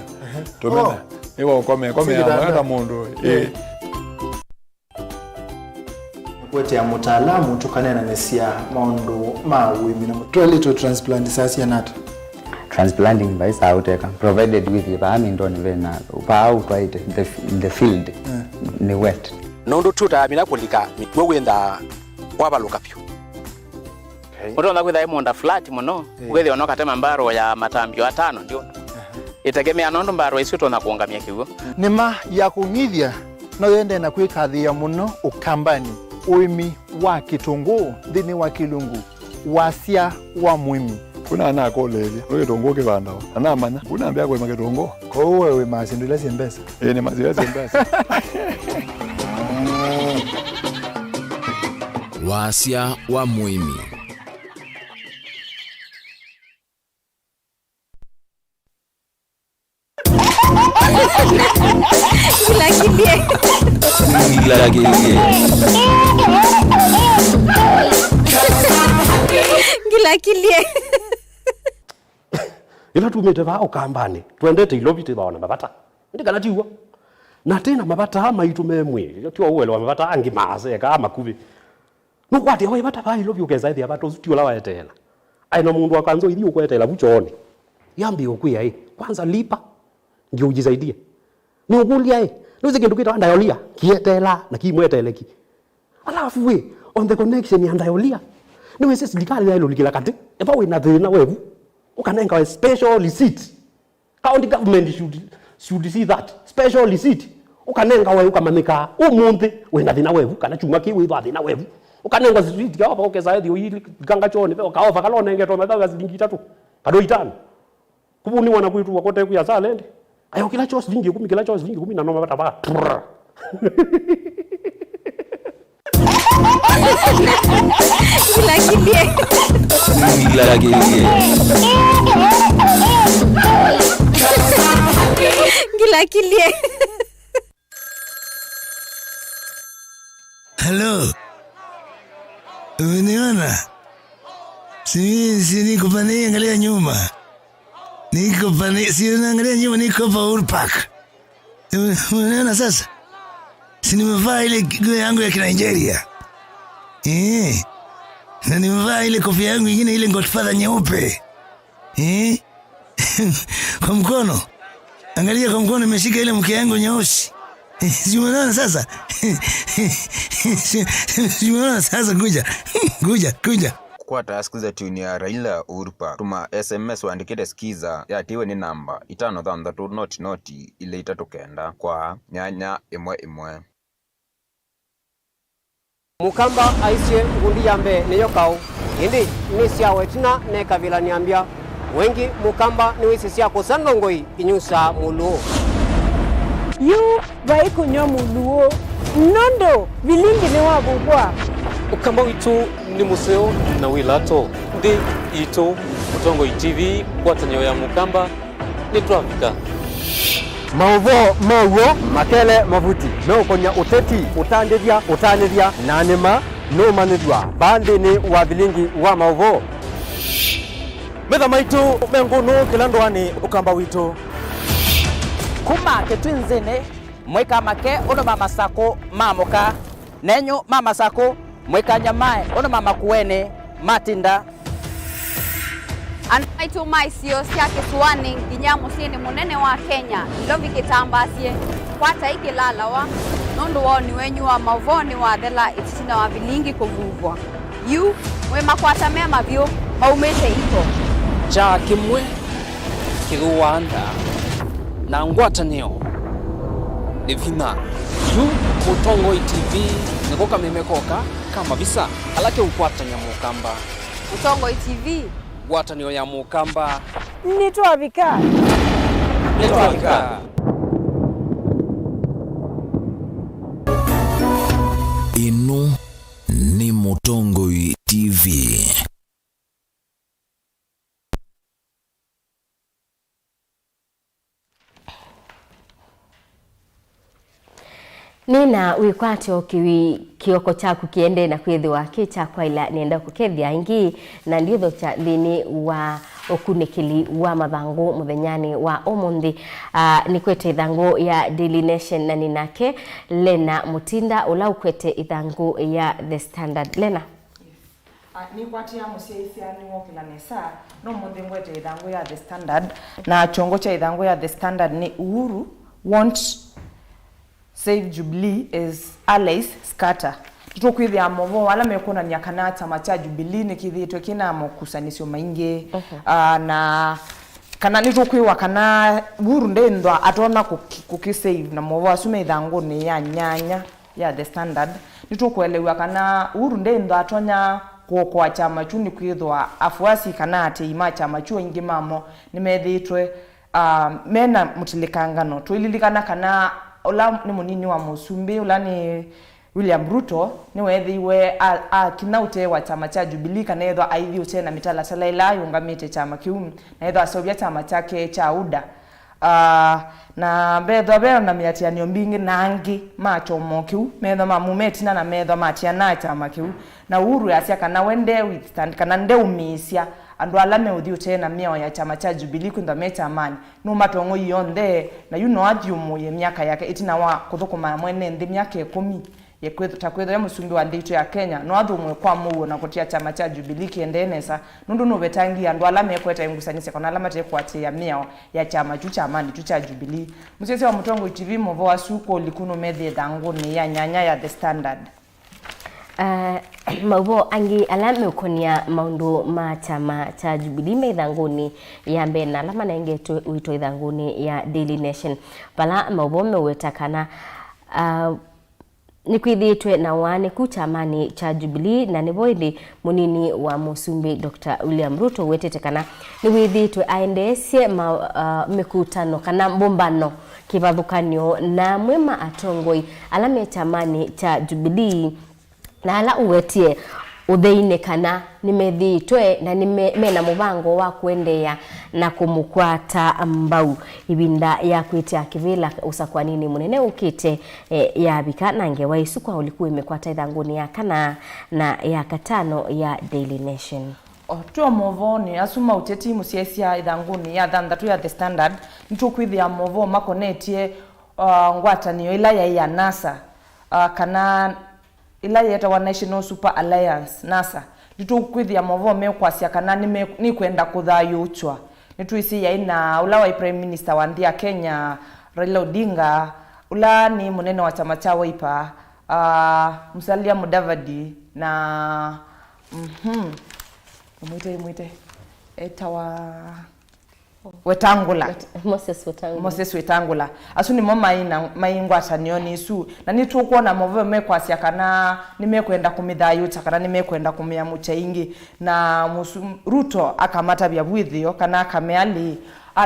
tumena ewa ukomea mwana mundu kwete ya mutaalamu tukanena nesia maundu ma wimi na twelito transplant sasa nata transplanting by sauteka provided with the ndoni vena pa out right in the field ni wet nondo tuta mina kulika mitwe wenda kwabaluka pyo Unaona kwenda imonda flat muno gwethe onoka tema mbaro ya matambio 5 ndio itegemea nondo mbaro icio tona kuongamia kiugo nima ya kunyithia no yende na kwikathia muno ukambani uimi wa kitungu thini wa kilungu wasia wa mwimi kuna ana kolele no kitungu kibandao ana manya kuna ambia kwa kitungu ko wewe mazindula sembesa ni mazindula sembesa wasia wa mwimi Gila kilie ila tumete ba ukambani twendete ilobite baona mabata ndikana tiwa na tena mabata ama itumemwe tiwa uwele mabata angi maze kama kubi nukwati awe bata ba ilobi ukeza ithi abato zutio la waetela aina mundu akanzo ili ukwetela buchone yambi okuya kwanza lipa ndio ujisaidie ni ukulia nuze kindu kita ndayolia kietela na kimweteleki alafu we on the connection ya ndayolia niwe sisi serikali ya ilolikila kati eba we na thina wevu ukanenga a special receipt county government should see that special receipt ukanenga we ukamanika umuntu we na thina wevu kana chuma kiwe ithwa thina wevu ukanenga receipt ka opa okeza ethi uyili kanga chone pe kaova kalone ngeto metaga silingi 3 kado 5 kubuni wana kwitu wakote kuya salende ayo kila chose lingi 10 kila chose lingi 10 na noma bataba Gila kilie Hello. Uniona? Sini kupania angalia nyuma. Niko pani, si unaangalia nyuma niko pa Uhuru Park. Unaona sasa? Si nimevaa ile nguo yangu ya Nigeria. Na nimevaa ile kofia yangu nyingine ile Godfather nyeupe. Kwa mkono. Angalia kwa mkono nimeshika ile mke yangu nyeusi. Si unaona sasa? Si unaona sasa kuja. Kwa taskiza tuni ya Raila Uhuru Park. Tuma SMS waandikite skiza ya tiwe ni namba 533 ile itatokenda kwa nyanya imwe. Mukamba aisye ngundi yambe niyo kau. Indi ni siawe tina ne kabila niambia. Wengi Mukamba ni wisi siya kusandongoi inyusa muluo. Yu vai kunyo muluo. Nondo Vilingi ni wabugwa. Ukamba witu ni museo na wilato. Ndi ito Mutongo TV kwatanyo ya Mukamba ni Trafika. Mauvoo makele mavuti no konya uteti utandithia nanima no manidwa bandi ni wa Vilingi wa Mauvoo metha maitu mengunu kilandwani ukamba witu kuma ketwinzene mweka make ono mama sako mamoka nenyo mama sako mweka nyamae ono mama kuene matinda Anaitu maisio siya kisuwani kinyamu sini munene wa Kenya ilovi kitambasie kwata iki lalawa nundu wao ni wenyu wa Mauvoo ni wa dhela ititina wa Vilingi kuvuvwa yu wema kwata mema vyo maumete ito cha kimwe kiruwanda na ngwatanio ni vina yu Mutongo TV nikoka memekoka kama visa alake ukwatanya Mukamba Mutongo TV Watanio ya Mukamba ni Trafika. Inu ni Mutongo TV. Nina wikwatyo kioko chaku kiende na kwithiwa kicha kwa ila nienda kukethia ingi na nditho cha thini wa okunikili wa mathangu muthenyani wa umuthi ni kwete ithangu ya Daily Nation na ninake Lena Mutinda ula ukwete ithangu ya The Standard. Lena ni kwatia musiaisia ni wokila nesa no muthi ngwete ithangu ya The Standard na chongo cha ithangu ya The Standard ni Uhuru want Save Jubilee is allies scatter. Tutokwithia Mauvoo wala mekona nyakana chama cha Jubilee nikithitwe kina mokusanisyo maingi na kana nitokwiwa kana Uhuru ndendwa atona kukisave na Mauvoo asume ithangu ni ya nyanya ya The Standard nitokwelewa kana Uhuru ndendwa atonya kwa chama chuni kwithwa afuasi kana ate ima chama chuo ingi mamo nimethitwe mena mutilikangano twililikana kana ola ni munini wa Musumbi ula ni William Ruto ni wethiwe kinaute wa chama cha Jubilee kana ethwa aithi utena mitala sala ila yungamite chama kiu na ethwa asobia chama chake cha UDA na betho bero na miatianio mbingi nangi macho mokiu metho mamumetina na metho matiana chama kiu na Uhuru asia kana wende withstand kana nde umisia andu alame uthi utena miao ya chama cha Jubilee kwenda mecha amani no matongo yonde na athiumu ye miaka yake itina wa kuthukuma mwene ndi miaka 10 ye kwetho ya musumbi wa ndito ya Kenya no athumwe kwa muo na kutia chama cha Jubilee kiendenesa nundu no betangi andu alame kweta ingusanise kana alama te kwatia miao ya chama cha amani cha Jubilee musese wa Mutongo TV Mauvoo asuko likuno methe thangu ni ya nyanya ya The Standard. Mauvoo angi alame ukonia maundu ma chama cha Jubilee methanguni ya mbena alama na ingeto uito ithanguni ya Daily Nation pala Mauvoo mewetakana nikwithitwe na wane kuchamani cha Jubilee na niboili munini wa Musumbi Dr. William Ruto wetetekana niwithitwe aendeesye mikutano kana mbombano kivathukanio na mwema atongoi alame chamani cha Jubilee na ala uwetie utheine kana nimethitwe na mena mubango wa kuendea na kumukwata mbau ibinda ya kwitia kivila usakwa nini munene ukite ya bika nange waisukwa ulikuwa imekwata ithanguni ya kana na ya katano ya Daily Nation. tuo Mauvoo ni asuma uteti musiesia ithanguni ya thanthatu ya The Standard nitukwithia Mauvoo makonetie ngwatanio ila ya NASA kana ila yetawa National Super Alliance NASA nitukwithia Mauvoo mekwasia kana ni kwenda kuthayo uchwa nituisi yaina ula wa Prime Minister wa ndia Kenya Raila Odinga ula ni munene wa chama cha Wiper Musalia Mudavadi na mwite etawa Wetangula Moses Wetangula asu ni mama maingwatanio ni su na nitukuona Mauvoo mekwasia kana nimekwenda kumithayo kana nimekwenda kumia mucha ingi na Ruto akamata bya bwithio kana akameali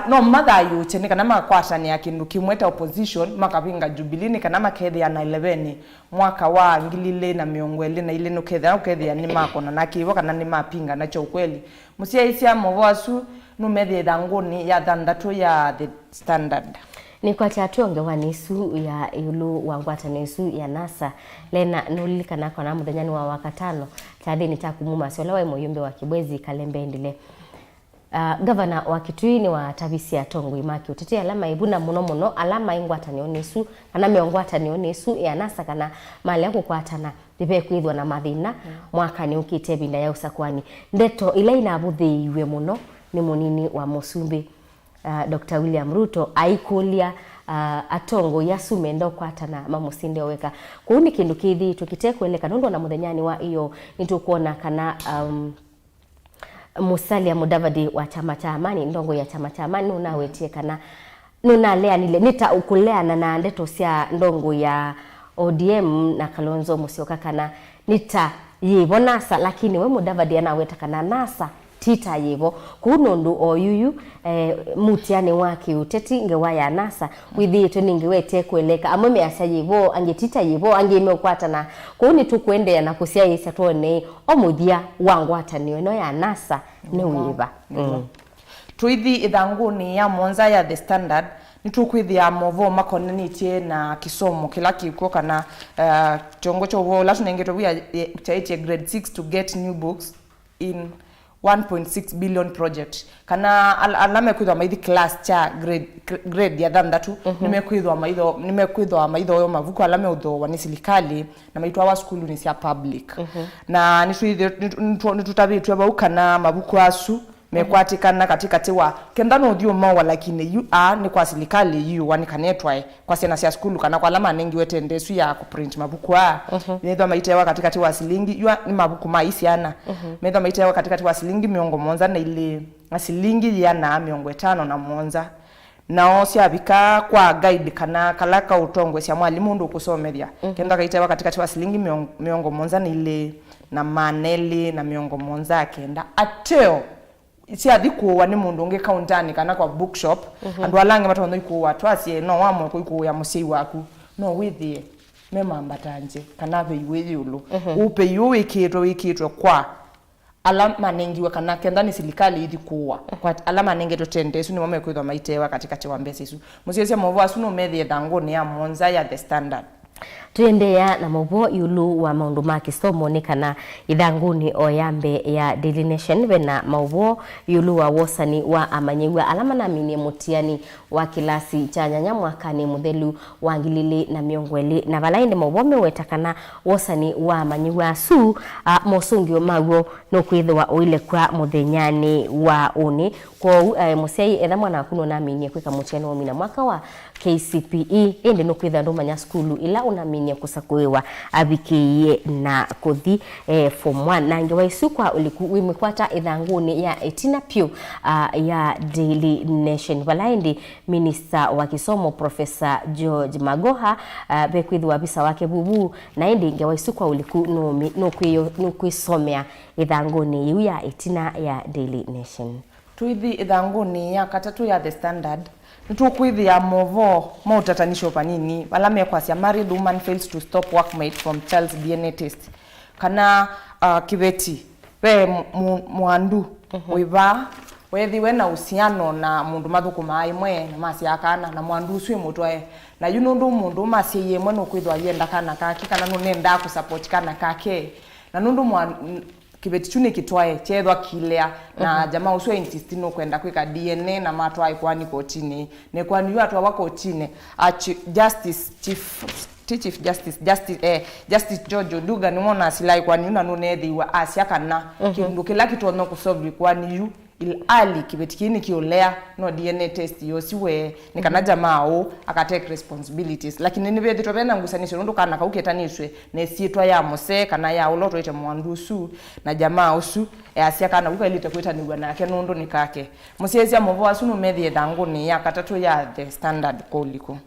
no mathayo cheni kana makwatania kindu kimweta opposition makapinga Jubilee kana makethia na 11 mwaka wa 2020 na ile nukethia ni makona na kivo kana ni mapinga nacho ukweli musiaisia Mauvoo asu numethia ithanguni ya thanthatu ya The Standard ni kwa chatonge wa nisu ya yulu wa ngwatanio isu ya NASA lena nulikana kwa na muthanyani wa wakatano tathini cha kumuma siolewa moyumbe wa Kibwezi Kalembe ndile Governor wa Kitui ni wa tabisi ya tongo imaki utete alama ibuna muno alama ingwatanio nisu kana meongwatanio nisu ya NASA kana mali yako kwatana dibe kwithwa na mathina mwaka ni ukite binda ya usakwani ndeto ila inabuthiiwe muno ni munini wa Musumbi Dr. William Ruto aikulia atongo yasumendo kwatana mamusinde weka kuuni kindu kithi tukitekweleka nondo na muthanyani wa iyo nitukuona kana Musalia Mudavadi wa chama cha Amani ndongo ya chama cha Amani unawetie kana nunalea nile nita ukuleana na ndeto sia ndongo ya ODM na Kalonzo Musyoka kana nita yivo NASA lakini we Mudavadi anaweta kana NASA tita yivo kunundu oyuyu mutiane wake uteti ngewa ya NASA withiitwe ningewete kweleka amwe asa yivo angetita yivo angemekwatana kuni tukwendea na kusia isa tuone omuthia wangwatanio no ya NASA ne wiva tuithi ithanguni ya monza ya The Standard nitukwithia Mauvoo makonanitie na kisomo kila kikuo kana chongo chovo la tunengeto bya chaite grade 6 to get new books in 1.6 billion project kana alame kwithwa maithi class cha grade ya thanthatu nimekwithwa maitho yo mavuko alame utho wa ni serikali na maitwa wa skulu ni cia public na nitutabitwe baukana mavuko asu mekwatikana katikati wa kendano dio mawa lakini you are ni kwa serikali you wani kanetwa kwa sena cia skulu kana kwa alama nengi wetende su ya kuprint mabuku nethwa maitewa katikati wa silingi you ni mabuku maisiana nethwa maitewa katikati wa silingi 7 na ile silingi yana 5 na monza nao siabika kwa guide kana kalaka utongwe cia mwalimu ndu kusomeria kenda kaitewa katikati wa silingi 7 na ile na maneli na 7 kenda ateo isi athikuwa ni mundu unge countani kana kwa bookshop andu alange matondo ikuwa twasie no wamwe kuiku ya musei waku no withie memambatanje kana be yulu upe wikitwe kwa alama nengiwe kana kenda ni serikali ithikuwa kwa alama nengeto tende su ni mama kwithwa maitewa katika wa mbese su musiesia Mauvoo asu no methie thanguni ya monza ya The Standard tuendea na Mauvoo yulu wa maundu ma kisomo ni kana ithanguni oyambe ya Daily Nation bena Mauvoo yulu wa wosani wa amanyiwa alama na minie mutiani wa kilasi cha nyanya mwakani muthelu wa 2020 na valainde Mauvoo meweta kana wosani wa amanyiwa su mosungio maguo no kwithwa oile kwa muthenyani wa uni kwa musei etha mwana kuno na minie kwika mutiani wa mina mwaka wa KCPE ende no kwitha ndo manya skulu ila unaminia kusakuewa abikiye na kuthi form 1 na ngewa isukwa ulikwata ithanguni ya etina pio ya Daily Nation valaindi minister wa kisomo Professor George Magoha bekwithwa abisa wake bubu na indi ngewa isukwa uliku no kuisomea ithanguni yu ya etina ya Daily Nation tuithi ithanguni ya katatu ya The Standard nitukwithia Mauvoo mautatanisho panini balame kwasia married woman fails to stop workmate from child's DNA test kana kiveti we mwandu wiva wethi we na usiano na mundu mathuku maimwe na masiakana na mwandu ucio mutwe na yuno ndu mundu masi yemwe no kwithwa yenda kana kake kana no nenda ku support kana kake na nundu kibeti chune kitwae chethwa kilea na jamaa uswe insist no kwenda kwika DNA na matwae kwani kotini ne kwani watu wa kotini Justice Justice George Oduga ni mona silai kwani una nunedi wa asiaka na kindu kila kitu no kusolve kwani yu ali kibetikini kiolea no DNA test yosiwe nikana jamaa akatake responsibilities lakini nibe thito bena ngusanisho ndo kana kauketaniswe ne sietwa ya mose kana ya uloto ite mwandusu na jamaa usu asiaka na ukalite kwita nigwa nake nondo nikake musiezi ya Mauvoo asunu medhi danguni ya katatu ya the standard koliko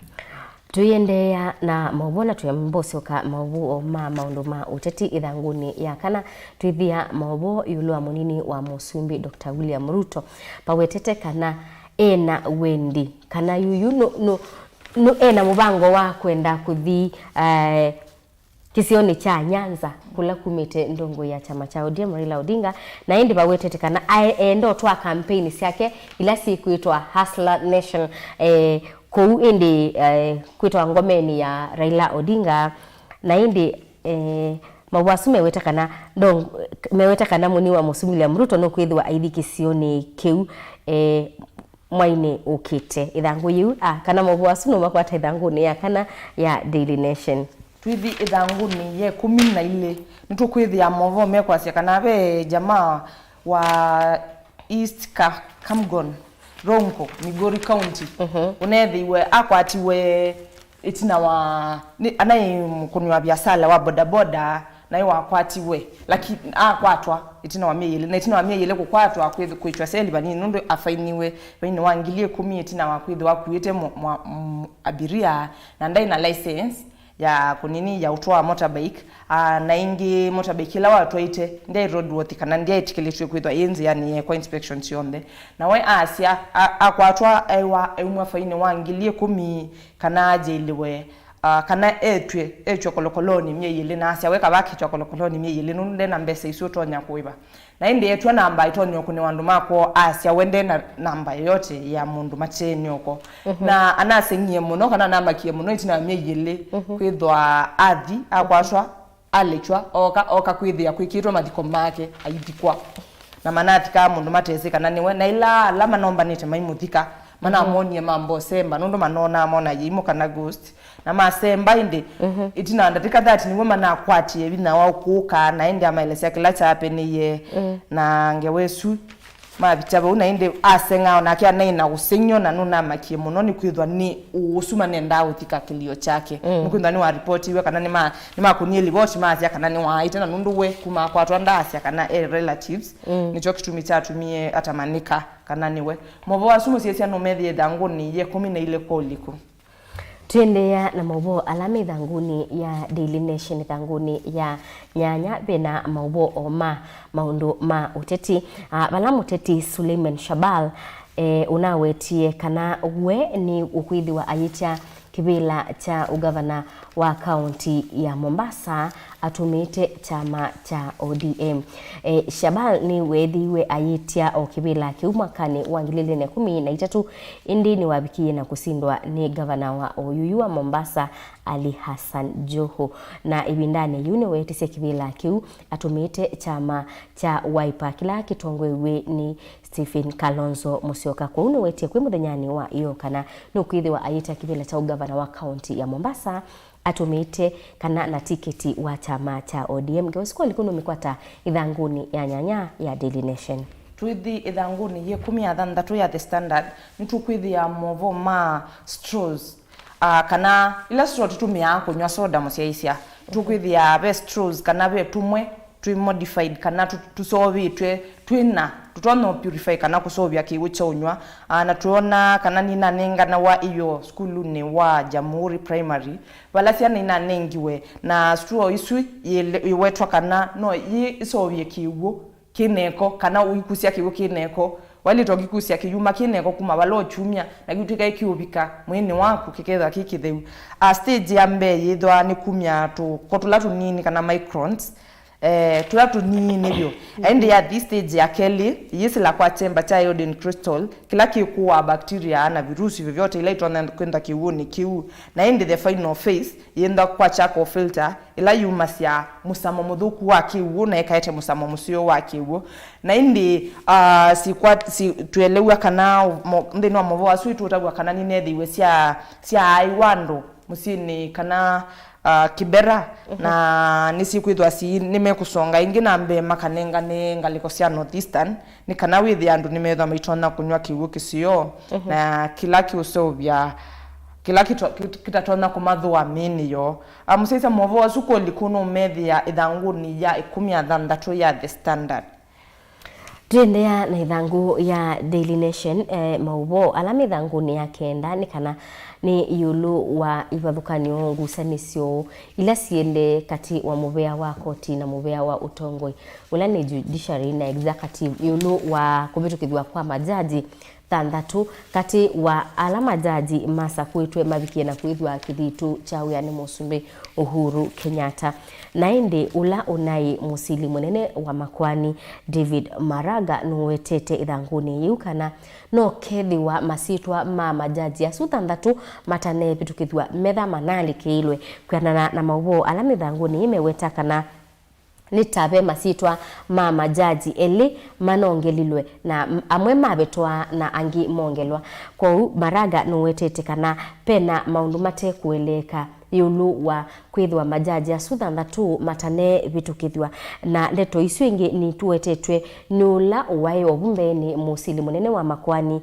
tuyendea na Mauvoo na tuyambosoka Mauvoo maundu ma uteti ithanguni ya kana twithia Mauvoo yulu wa munini wa Musumbi Dr. William Ruto pawetete kana ena wendi kana yuyu no ena mubango wa kwenda kuthi kisioni cha Nyanza kula kumite ndongo ya chama cha ODM Raila Odinga na indi pawetete kana endo twa campaign yake ila siku itwa Hustler Nation kou indi kwitwa ngomeni ya Raila Odinga na indi Mauvoo meweta kana muni wa Musumbi Ruto no kwithwa aithiki sioni keu mwaine ukite ithangu yu kana Mauvoo no makwata ithangu ni ya kana ya Daily Nation twithi ithangu ni ye 14 nitukwithia Mauvoo mekwasia kana be jamaa wa East Camgon Rongo Migori County unethiwe akwatiwe itina wa anai mkunywa biasala wa bodaboda na yo akwatiwe lakini akwatwa itina wa miele na itina wa miele kukwatwa kwithu kuitwa seli bani nundo afainiwe bani wangilie 10 itina wa kwithu wa kuite abiria na ndai na license ya kunini ya utoa motorbike na ingi motorbike la watu waite ndai roadworthy kana ndia itikilishwe kwitwa yenzi yani kwa inspection sionde na we asia akwatwa ewa faini wangilie 10 kana ajeliwe kana etwe kolokoloni myeyile na asia weka baki twa kolokoloni myeyile nunde na mbese isotonya kuiba na indi etwa namba itonyo kune wandu mako asia wende na namba yote ya mundu macheni oko na anasengie muno kana namba kie muno itina myeyile kwithwa athi akwatwa alechwa oka kwithia kwikitwa mathiko make aithikwa na manathika mundu mateseka na niwe na ila lama nomba nite maimuthika mana monie mambo semba nondo manona mona yimo kana ghost na masemba inde itina ndatika that ni ngoma na kwati ebina wa kuka na inde amaelesea kila chape niye na ngewesu mabitaba una inde asenga na kia na usenyo na nuna makie muno ni kwithwa ni usuma nenda uthika kilio chake nikwithwa ni wa report iwe kana ni makunieli boshi mazi kana ni wa itena nundu we kuma kwa twanda asia kana relatives nicho kitumi cha tumie atamanika kana niwe Mauvoo asumu siesia no methi thanguni ye 14 koliko tuendea na Mauvoo alame thanguni ya Daily Nation thanguni ya nyanya bena Mauvoo maundu ma uteti bala muteti Suleiman Shabal unawetie kana we ni ukwithi wa ayitia kibila cha ugavana wa kaunti ya Mombasa atumite chama cha ODM. Shabal ni wedhiwe ayitia o kibila kiumakani wa 2013 indi ni wabikie na kusindwa ni gavana wa Oyuyu wa Mombasa Ali Hassan Joho na ibindane yune wetise kibila kiu atumite chama cha Wiper kila kitongwewe ni Stephen Kalonzo Musyoka kwa unu wetie kwe muthanyani wa iyo kana nukwithi wa ayita kibila cha ugavana wa kaunti ya Mombasa atumite kana na tiketi wa chama cha ODM gewesiko likuno mikwata idhanguni ya nyanya ya Daily Nation twithi idhanguni ye 16 ya the standard nitukwithi ya Mauvoo ma straws kana ila straw tutumia kunywa soda musiaisia tukwithi ya best straws kana be tumwe twi modified kana tusovitwe twina tutono purify kana kusovya kiwicho unywa na tuona kana nina nenga na wa iyo skulu ni wa Jamhuri Primary balasia nina nengiwe na straw isu iwetwa kana no isovye kiwo kineko kana uikusia kiwo kineko wali togikusia kiyuma kineko kuma balo chumya na gituka kiubika mwene waku kiketha kikitheu stage ya mbe yithwa ni kumya tu kotulatu nini kana microns tulatu ni nebyo and at this stage ya keli yisila kwa temba cha iodine crystal kila kikuwa bacteria na virusi vyovyote ila itona kwenda kiuni kiu na end the final phase yenda kwa chako filter ila yumasya musamo mudhuku wa kiu na ekaete musamo musio wa kiu na indi si tuelewa kana ndino wa Mauvoo asu tutagwa kana ni nethi we sia aiwando musini kana kibera na nisikwithwa si nimekusonga ingi nambe makanenga ne ngaliko cia northeastern ni kana withi andu nimetha maitona kunywa kiwu kisio na kila kiusovya kila kitatona kumathwa mini yo amuseisa Mauvoo asuko likuno methia ithanguni ya 13 ya the standard. Tuendea na ithangu ya Daily Nation Mauvoo alami ithangu ni ya kenda ni kana ni yulu wa ivathukanio ngusanisyo ila siende kati wa muvea wa koti na muvea wa utongoi ula ni judiciary na executive yulu wa kuvitukithwa kwa majaji thanthatu kati wa alama jaji masa kuitwe mavikie na kuithwa kithitu cha uyani musumbi Uhuru Kenyatta na indi ula unai musili munene wa makwani David Maraga nuwetete ithanguni yukana no kethi wa masitwa ma majaji asu thanthatu matane vitukithwa metha manali kiilwe kwanana na Mauvoo alami thanguni imewetakana nitabe masitwa ma majaji eli manongelilwe na amwe mabetwa na angi mongelwa kwa Maraga nuwetete kana pena maundu mate kueleka yulu wa kwithwa majaji asu thanthatu matane vitukithwa na leto isu ingi ni tuwetetwe nula uwai obumbeni musili munene wa makwani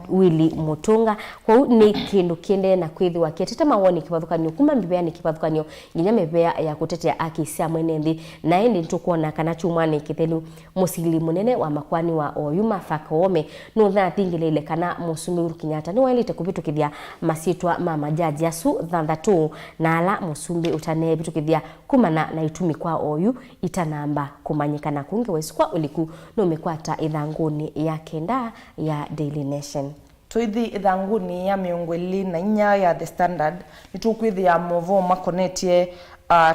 Willy Mutunga kwa ni kindu kiende na kwithwa kietete mawoni kivathukanio kuma mbibea ni kivathukanio nginya mebea ya kutetea aki cia mwenendi na endi ntukuona kana chumani kithelu musili munene wa makwani wa Oyuma Fakome no thathingilile kana musumbi Uhuru Kenyatta ni wailite kuvitukithia masitwa ma majaji asu thanthatu na ala musumbi utane bitukithia kumana na itumi kwa oyu itanamba kumanyikana kunge wesikwa uliku no mekwata ithanguni ya kenda ya Daily Nation. Tuithi ithanguni ya miongweli na inya ya the standard nitukwithi ya Mauvoo makonetie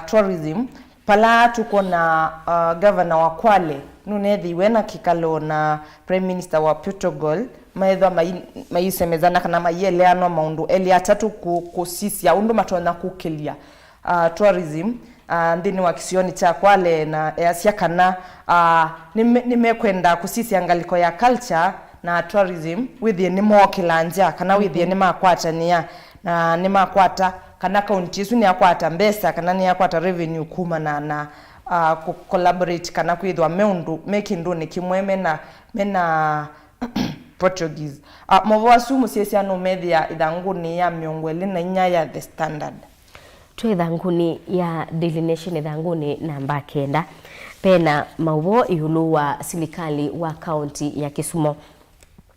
tourism pala tuko na governor wa Kwale nunethi wena kikalo na prime minister wa Portugal maitha maisemezana kana maieleano maundu eli atatu kusisia undu matona kukilia tourism ndini wa kisioni cha Kwale na asia kana nimekwenda kusisia ngaliko ya culture na tourism withie ni mokilanja kana withie ni makwatania na ni makwata kana county isu ni akwata mbesa kana ni akwata revenue kuma na collaborate kana kwithwa meundu mekindu ni kimweme na mena Portuguese. Mauvoo asu musiesia no methia ithanguni ya miongweli na inya ya the standard. Tu ithanguni ya Daily Nation ithanguni namba kenda pena Mauvoo yulu wa serikali wa county ya Kisumu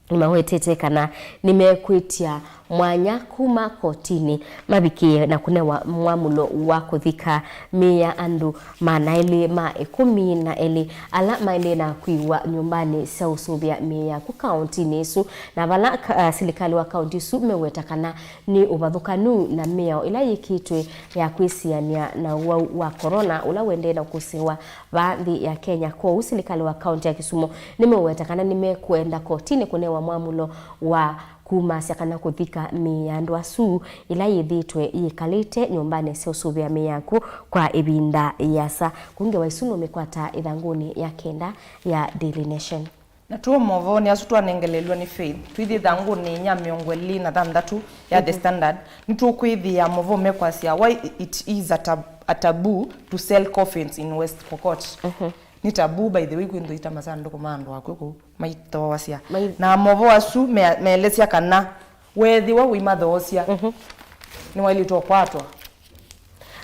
nimawetete kana nimekwitia mwanya kuma kotini mabikie na kunewa mwamulo wa kuthika mia andu manaili ma 10 na eli ala maile na kuiwa nyumbani sa usubia mia ku county nisu na bala serikali wa county su mewetakana ni ubathukanu na mia ila yikitwe ya kwisiania na wa corona ula wende na kusiwa baadhi ya Kenya kwa serikali wa county ya Kisumu nimewetakana nimekwenda kotini kunewa mwamulo wa kumasya kana kuthika miandu asu ila yithitwe yikalite nyumbani cia usuvia miaku kwa ibinda yasa kunge waisuno mekwata ithanguni ya kenda ya Daily Nation. Na tuo Mauvoo ni asu twanengelelwa ni faith twithi thanguni nya miongweli na thanthatu ya the standard nitukwithi ya Mauvoo mekwasya why it is a taboo to sell coffins in West Pokot. Ni taboo by the way kwindu ita masando komando akoko maito wasia na Mauvoo asu meelesia kana wethi wa wimathosia ni wailitwa kwatwa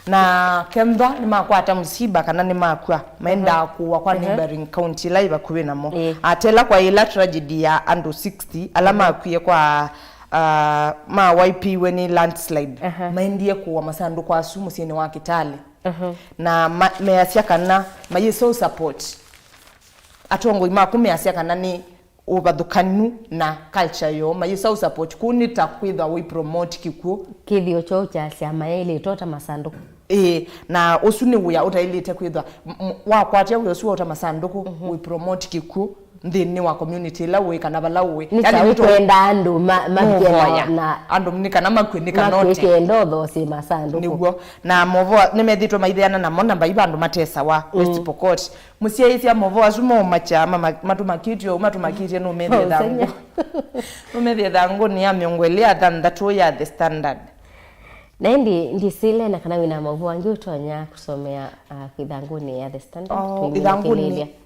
na kemba ni makwata msiba kana ni makwa maenda kuwa kwa neighboring county live akuwe namo atela kwa ila tragedy ya andu 60 alama akuye kwa ma YP weni landslide maendie kuwa masando kwa asu musieni wa Kitale na measia kana mayiso support atongo imaku measia kana ni ubathukanu na culture yo mayisa support kuni takwitha we promote kiku kithio cho cha ciama ile tota masanduku na usuni uya utailite kwitha wa kwatia we usu ota masanduku we promote kiku ndini wa community la we kana bala we yani kwenda andu makienda na andu mnika na makwenika note makendo thosi masanduku niguo na Mauvoo nimethitwe maithiana na mona mbaiba andu matesa wa West Pokot musiaisia Mauvoo asumo machama matumakitio no methia thangu no methia thangu ni ya miongwelea thandatu ya the standard na ndi sile na kana wina Mauvoo angi utonya kusomea idhanguni ya the standard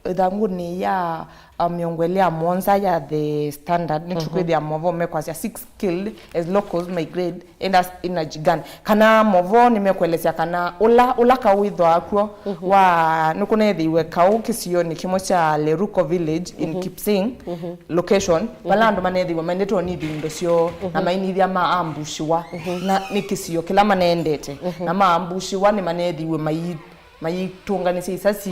idhanguni ya miongwelea monza ya the standard ni tukwithia Mauvoo mekwasya 6 skilled as locals migrate and as in a jigan kana Mauvoo nimekwelesya kana ula kawithwa akwo wa nukunethiwe kau kisioni kimwe cha Leruko village in Kipsing location balando manethiwe mandetwo ni thindo cio na mainithia maambushiwa na nikisio kila manendete na maambushiwa ni manethiwe maitunganise isasi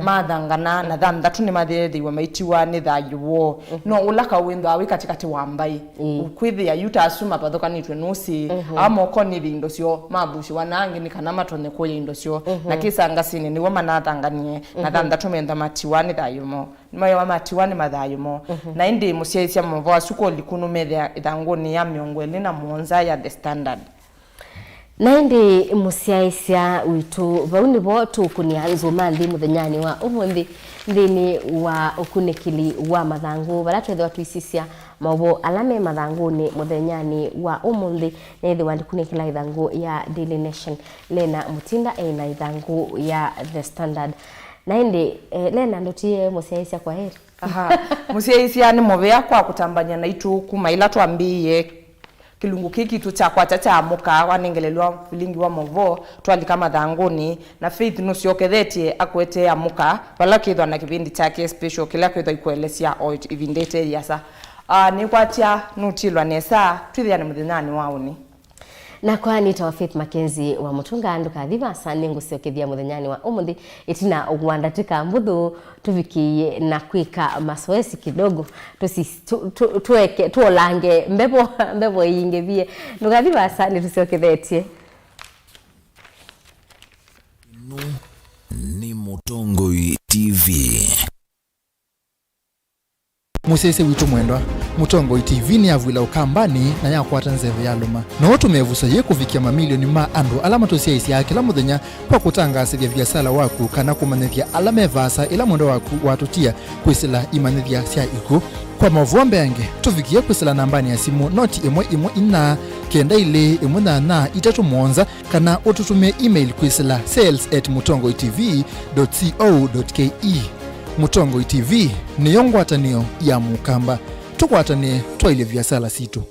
mathangana na thandatu ni mathethiwe maitiwa ni thayuwo no ulaka wendo awi katikati wa mbai ukwithia yuta asuma pathokanitwe nusi amoko ni thindo cio mabushi wanangi ni kana matone kuya indo cio na kisanga sini niwo manathanganie na thandatu mentha matiwa ni thayumo mayo wa matiwa ni mathayumo na indi musiaisia Mauvoo asuko likunu methia ithanguni ya miongweli na monza ya the standard na ndi musiaisia witu bauni bo tukunia nzuma ndi muthenyani wa umuthi ndini wa ukunikili wa mathangu baratwethe watu isisia Mauvoo alame mathanguni muthenyani wa umuthi nethi wandikunikila ithangu ya Daily Nation Lena Mutinda na ithangu ya the Standard na ndi Lena ndotie musiaisia kwa heri musiaisia ni movea kwa kutambanya na itu kuma ila twambie kilungu kiki tuchakwa cha amuka wanengelelwa Vilingi wa Mauvoo twalika mathanguni na Faith nuciokethetie akwete amuka bala kithwa na kipindi chake special kila kwithwa ikuelesya o ivindete yasa ni kwatia nutilwa nesa twithiane muthenyani wauni na kwani tawa Faith Mackenzie wa mutunga andu kathiva sane nguciokethia muthenyani wa umuthi itina ugwandatika mbuthu tuvikie na kwika masoesi kidogo tuweke tuolange mbebo ingevie nukathiva sane tuciokethetie ni Mutongoi TV musese witu mwendwa Mutongoi TV ni avwila ukambani na yakwata nzeve ya luma no tumevusa ye kuvikia mamilioni ma andu alama tosiaisi ya kila muthenya kwa kutangasithia biasala waku kana kumanithia alame vasa ila mwendo waku watutia kwisila imanithia sia iku kwa Mauvoo mbeange tuvikie kwisila nambani ya simu noti imwe ina kenda ile na itatu monza kana ututume email kwisila sales@mutongoitv.co.ke Mutongoi TV ni yongwatanio ya mukamba tukwatanie twaile biasala situ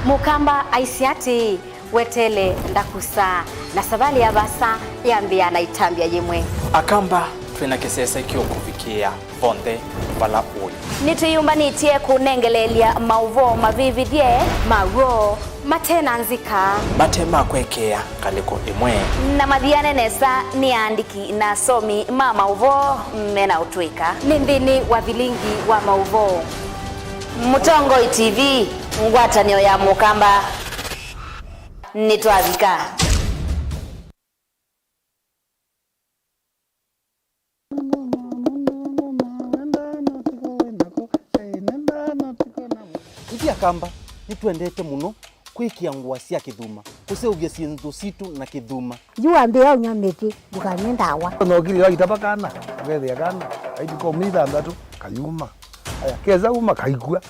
mukamba aisiati wetele ndakusa na sabali ya basa yambia na itambia yemwe akamba twina kesesa ikyo kufikia vonde bala uyu nituyumba nitie kunengelelia Mauvoo mavividie maro matena nzika matema kwekea kaliko imwe na madhiane nesa ni andiki na somi Mauvoo mena utwika nindini wa Vilingi wa Mauvoo Mutongoi TV ngwatanio ya mukamba nitwavika nenda bakamba nitwendete muno kwikia ngua cia kithuma kuseugia sindu situ na kithuma yuambe ya nyamete bukanyenda wa no kili wa itabakana wethe kana aiti ko mitha ndatu kayuma aya keza uma kaikua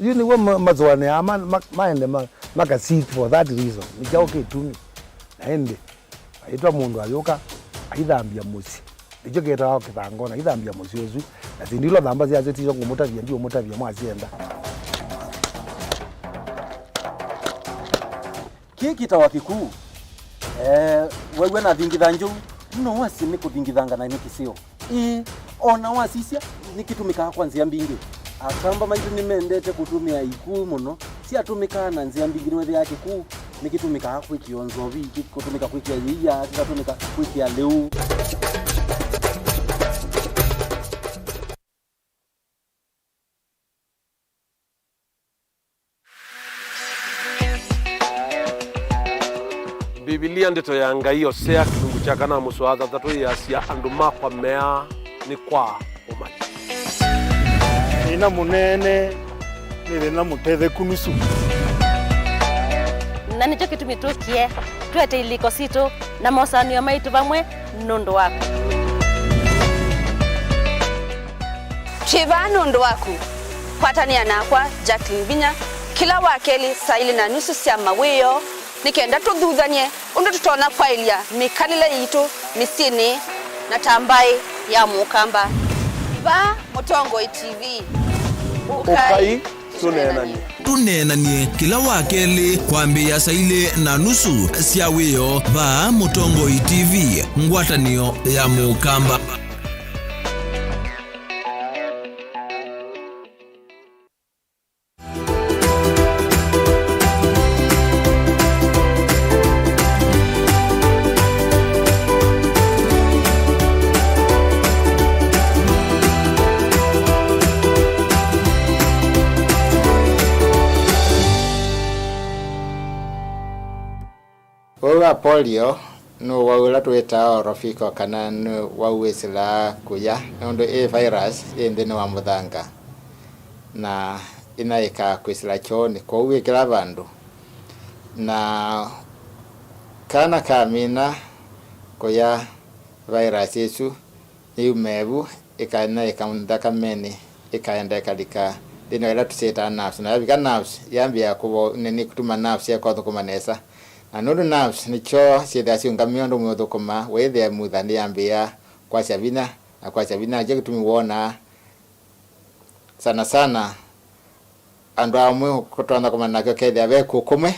yuni wa mazwane ama maende maka seek for that reason nikao kitumi aende aitwa mundu ayoka aithambia musi ijo getaho kithangona ithambia musi uzu na ndilo thamba cia zetizo ngumutavia ndio mutavia mwacienda kiki tawa kikuu wewe na thingitha njuu no wasi ni kuthingithanga na nikisio ona wasisia nikitumika kwanzia mbingi akamba maitu nimendete kutumia ikuu muno si atumika na nzia mbingi niwe yake kuu nikitumika kwikionzo viki kutumika kwikia yia kikatumika kwikia leu Biblia ndito ya ngai osea kilungu cha kana muswatha tatu ya sia andu makwa mea ni kwa umai ina munene nire na muthethe kunusu na nicho kitumitukie twete iliko sito na mosanio maitu bamwe nundu wako Chiva nundu waku kwatania nakwa Jacqueline Binya kila wakeli saili na nusu cia mawiyo nikenda tuthuthanie undu tutona kwailia mikalile yitu misini na tambai ya mukamba ba Mutongoi TV ukai tunenanie kila wakeli kwambia saile na nusu cia wiyo ba Mutongoi TV ngwatanio ya mukamba Wa polio no waula tueta orofiko kana no wawesila kuya ndo virus ende wa muthanga na inaika kwisila choni kwa uwekela bandu na kana kamina kuya virus yesu yumebu ikana ikamundaka meni ikaenda kalika dino ila tuseta nerves na bika nerves yambia kubo nini kutuma nerves ya kwa kumanesa anodo nerves nicho siedasi ngamiondo mwodokoma wethe muthani yambia kwa chavina na kwa chavina je kutumiwona sana andu amwe kutona koma nakyo kethe abe kukumwe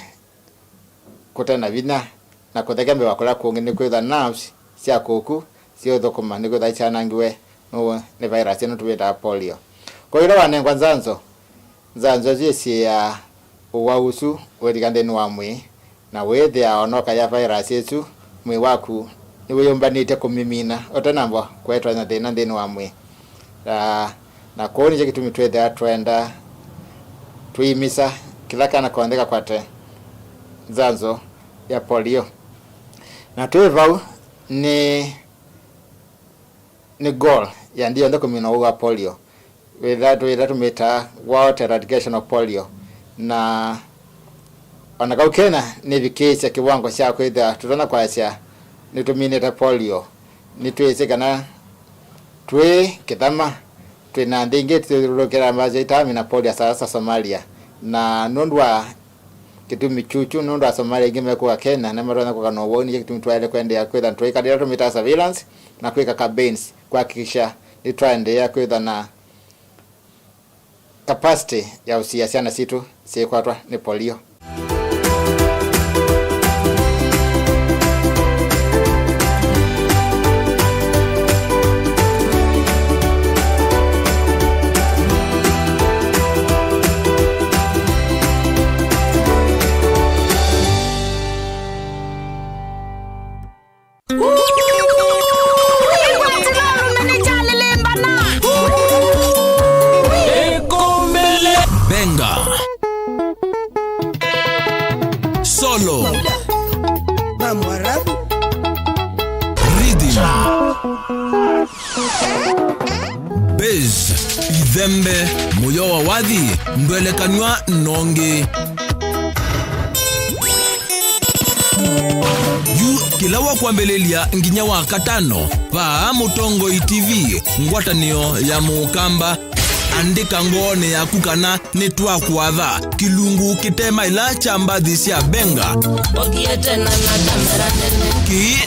kutana vina na kuthegembe wakora kungine kwetha nerves cia kuku cio thokoma ni kwetha chanangiwe no ni virus ino tuweta polio kwa hiyo wanengwa nzanzo jesi ya uwausu wedigande ni wamwe na wethe aonoka ya virus yetu mwe waku ni weyombanite kumimina otanamba kwetwa na thina ndeni wamwe na kuoni je kitumi twethe atwenda tuimisa kila kana kuandika kwate nzanzo ya polio na twevau ni goal ya ndio ndo kumina wa polio without tumeta water eradication of polio na onakaukena ni vikisha kiwango cha kwetha tutona kwacha nitumineta polio nitwese kana twe kithama twina ndingi turukira maje itamina polio sasa Somalia na nondwa kitumi chuchu nondwa Somalia ngimekuwa Kenya na marona kwa no woni kitumi twale kwenda kwetha twikadira tumita surveillance na kweka campaigns kuhakikisha itwaendea kwetha na capacity ya usiasiana situ sikwatwa ni polio. Solo Rhythm Bass thembe muyo wa wathi ndwelekanwa nonge kila wa kwambelelia nginya wa katano pa Mutongo TV ngwatanio ya Mukamba andika ngone ya kukana netwa kwatha kilungu kitema ila chambathi cia benga ki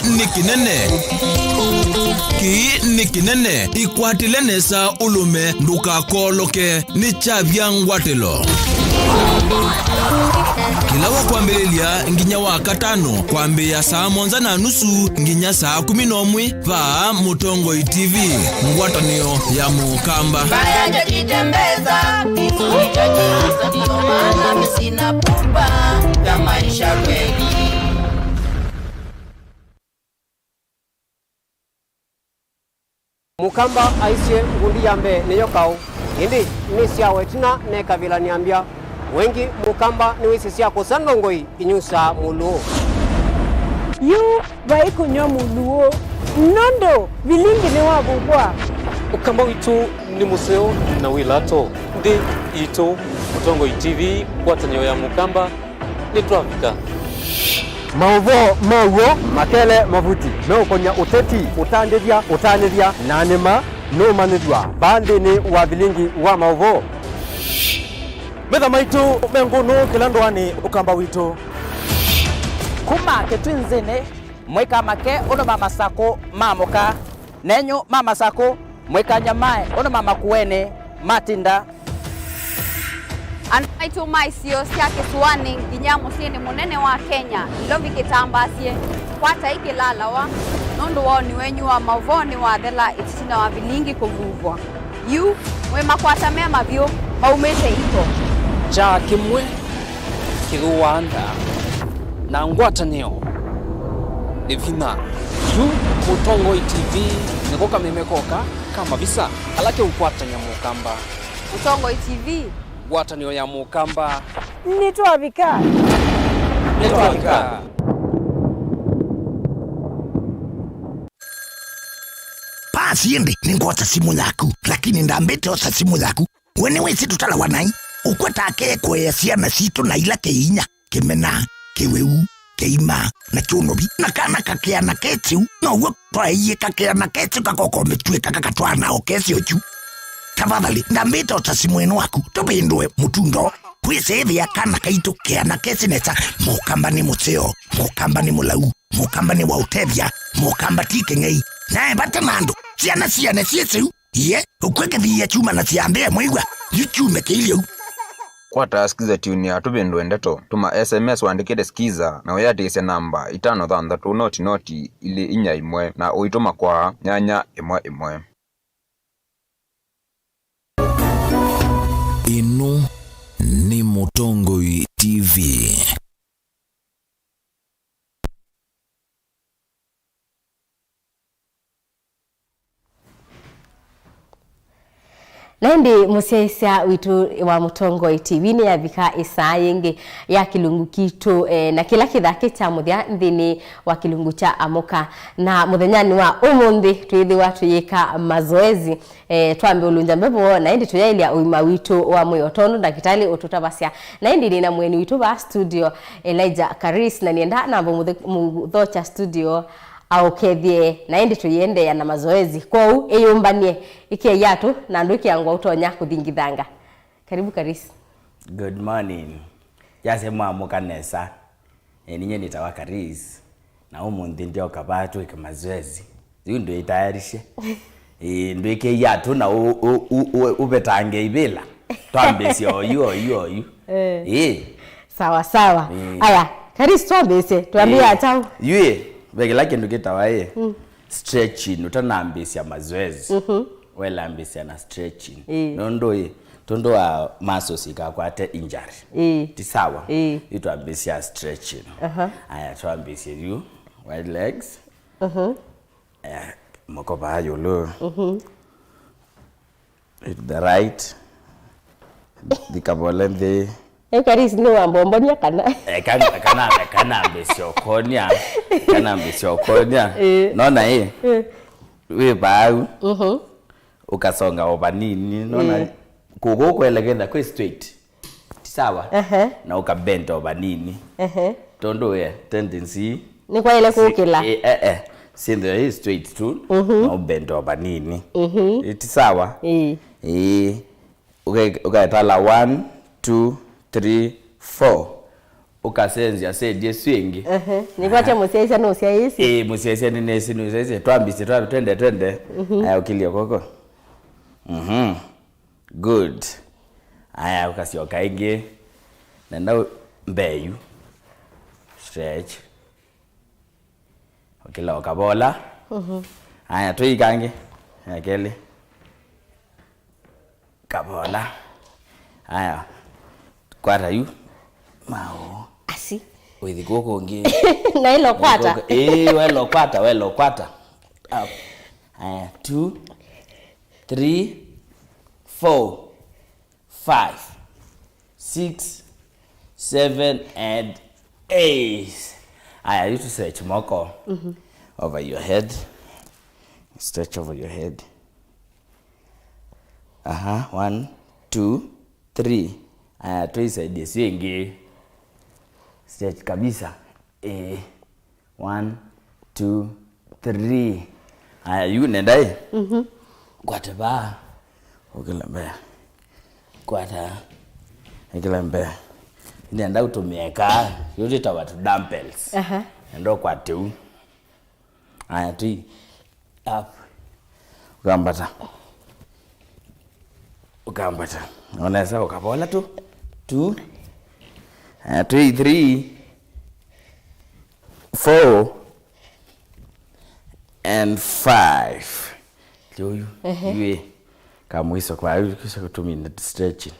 ni kinene ikwatile nesa ulume ndukakoloke ni chavya ngwatilo kila wa kwambelelia nginya wa katano kwambia saa 1:30 nginya saa 11 pa Mutongo TV ngwatanio ya Mukamba Baya jitembeza kifunichajiuza ndio maana sina pupa ya maisha kweli. Mukamba aisie ngundi yambe niyo kau indi ni siawe tina ne kavila niambia wengi Mukamba ni wisi sia kusandongoi inyusa muluo yu bai kunyo muluo nondo Vilingi ni wabubwa Ukamba witu ni museo na wilato ndi ito Mutongo TV kwatanyo ya Mukamba ni trafika Mauvoo makele mavuti no konya uteti utandithia nanima no manithwa bandini wa Vilingi wa Mauvoo Metha maitu menguno kilandwani Ukamba witu kuma ketwinzene mweka make ono mama sako mamoka nenyo mama sako mweka nyamae ono mama kuene matinda Anaitu maisio siake suwani nginya musini munene wa Kenya ilovi kitambasie kwata iki lalawa nundu wao ni wenyu wa Mauvoo wa thela itisina wa Vilingi kuvuvwa yu we makwata mema vyo maumete iko cha kimwe kiruanda na ngwatanio livina yu Mutongo TV nikoka memekoka kama visa alake ukwatanya Mukamba Mutongo TV ngwatanio ya Mukamba nitwavika Pasiende ningota simu yaku lakini ndambete osa simu yaku wene wesi tutala wanai ukwata ke kwea ciana citu na ila keinya kimena kiweu keima na chunobi na kana kakeana ketiu no uwe twaie kakeana ketiu kakoko metweka kakatwana okesi ochu tafadhali ndambete osa simu eno waku tupindwe mutundo kwisevia kana kaitu keana kesi nesa Mukamba ni museo Mukamba ni mulau Mukamba ni wautevya Mukamba tikengei nae bata mando ciana ciesiu ye ukweke thia chuma na ciambea mwigwa yuchume kilio Kwata skiza tuni ya tubindu endeto tuma SMS wandikide skiza na uyatise namba 533 noti ili inya imwe na uituma kwa nyanya imwe inu ni Mutongo TV. Naindi musiaisia witu wa Mutongo TV ni yavika isaa yengi ya kilungu kitu na kila kithake cha muthia nthini wa kilungu cha amuka na muthenyani wa umundi twithi watu yika mazoezi twambe ulunja mbebo naindi tuyailia uima witu wa muyotono ndakitali ututavasia naindi nina mweni witu wa studio Elijah Karis na nienda na muthocha studio au kethie naindi tuyende ya na mazoezi kou eyumbanie ikie yatu na nduki yangu utonya kuthingithanga. Karibu Karis. Good morning. Yase mwamuka nesa ninye nitawa Karis na umundi ndio kabatu ika mazoezi yu ndio itayarishe ndio ike yatu na ubetange ibila twambesi oyu sawa aya Karis twambese tuambia atau yue begela kindu kitawaye stretching utanambisia mazoezi wela ambisia na stretching nondo tondo wa muscles ikakwate injury tisawa itu ambisia stretching aya twambisia you wide legs aya moko bayo lo the right the kabolende Karis no ambombonia kana kana ambisio konya nona we bau ukasonga obanini nona kugo kuelekeza kwa straight sawa na ukabend over nini tondo ya tendency ni kwa ile kukila sindio hii straight tu na ubend over nini iti sawa ukaitala 1 2 3 4 ukasenzia sedie swingi ni kwa musesia no sia isi musesia ni nesi no sia twambisi twende aya ukilia koko good aya ukasioka ingi nenda mbeyu stretch ukila ukabola aya tuikange akeli kabola aya kwata yu mao asi withi goko ngi na ilo kwata welo kwata up aya 2 3 4 5 6 7 and 8 aya you to stretch moko over your head, stretch over your head. 1 2 3 aya tuisaidie swingi stretch kabisa 1 2 3 aya yu nendai kwata ba ukilembea kwata ikilembea nenda utumieka yote tawatu dumbbells ndo kwate u aya tui up ukambata unaweza ukabola tu 2 3 4 and 5 Joyu yue kamwiso kwa kisha kutumia stretching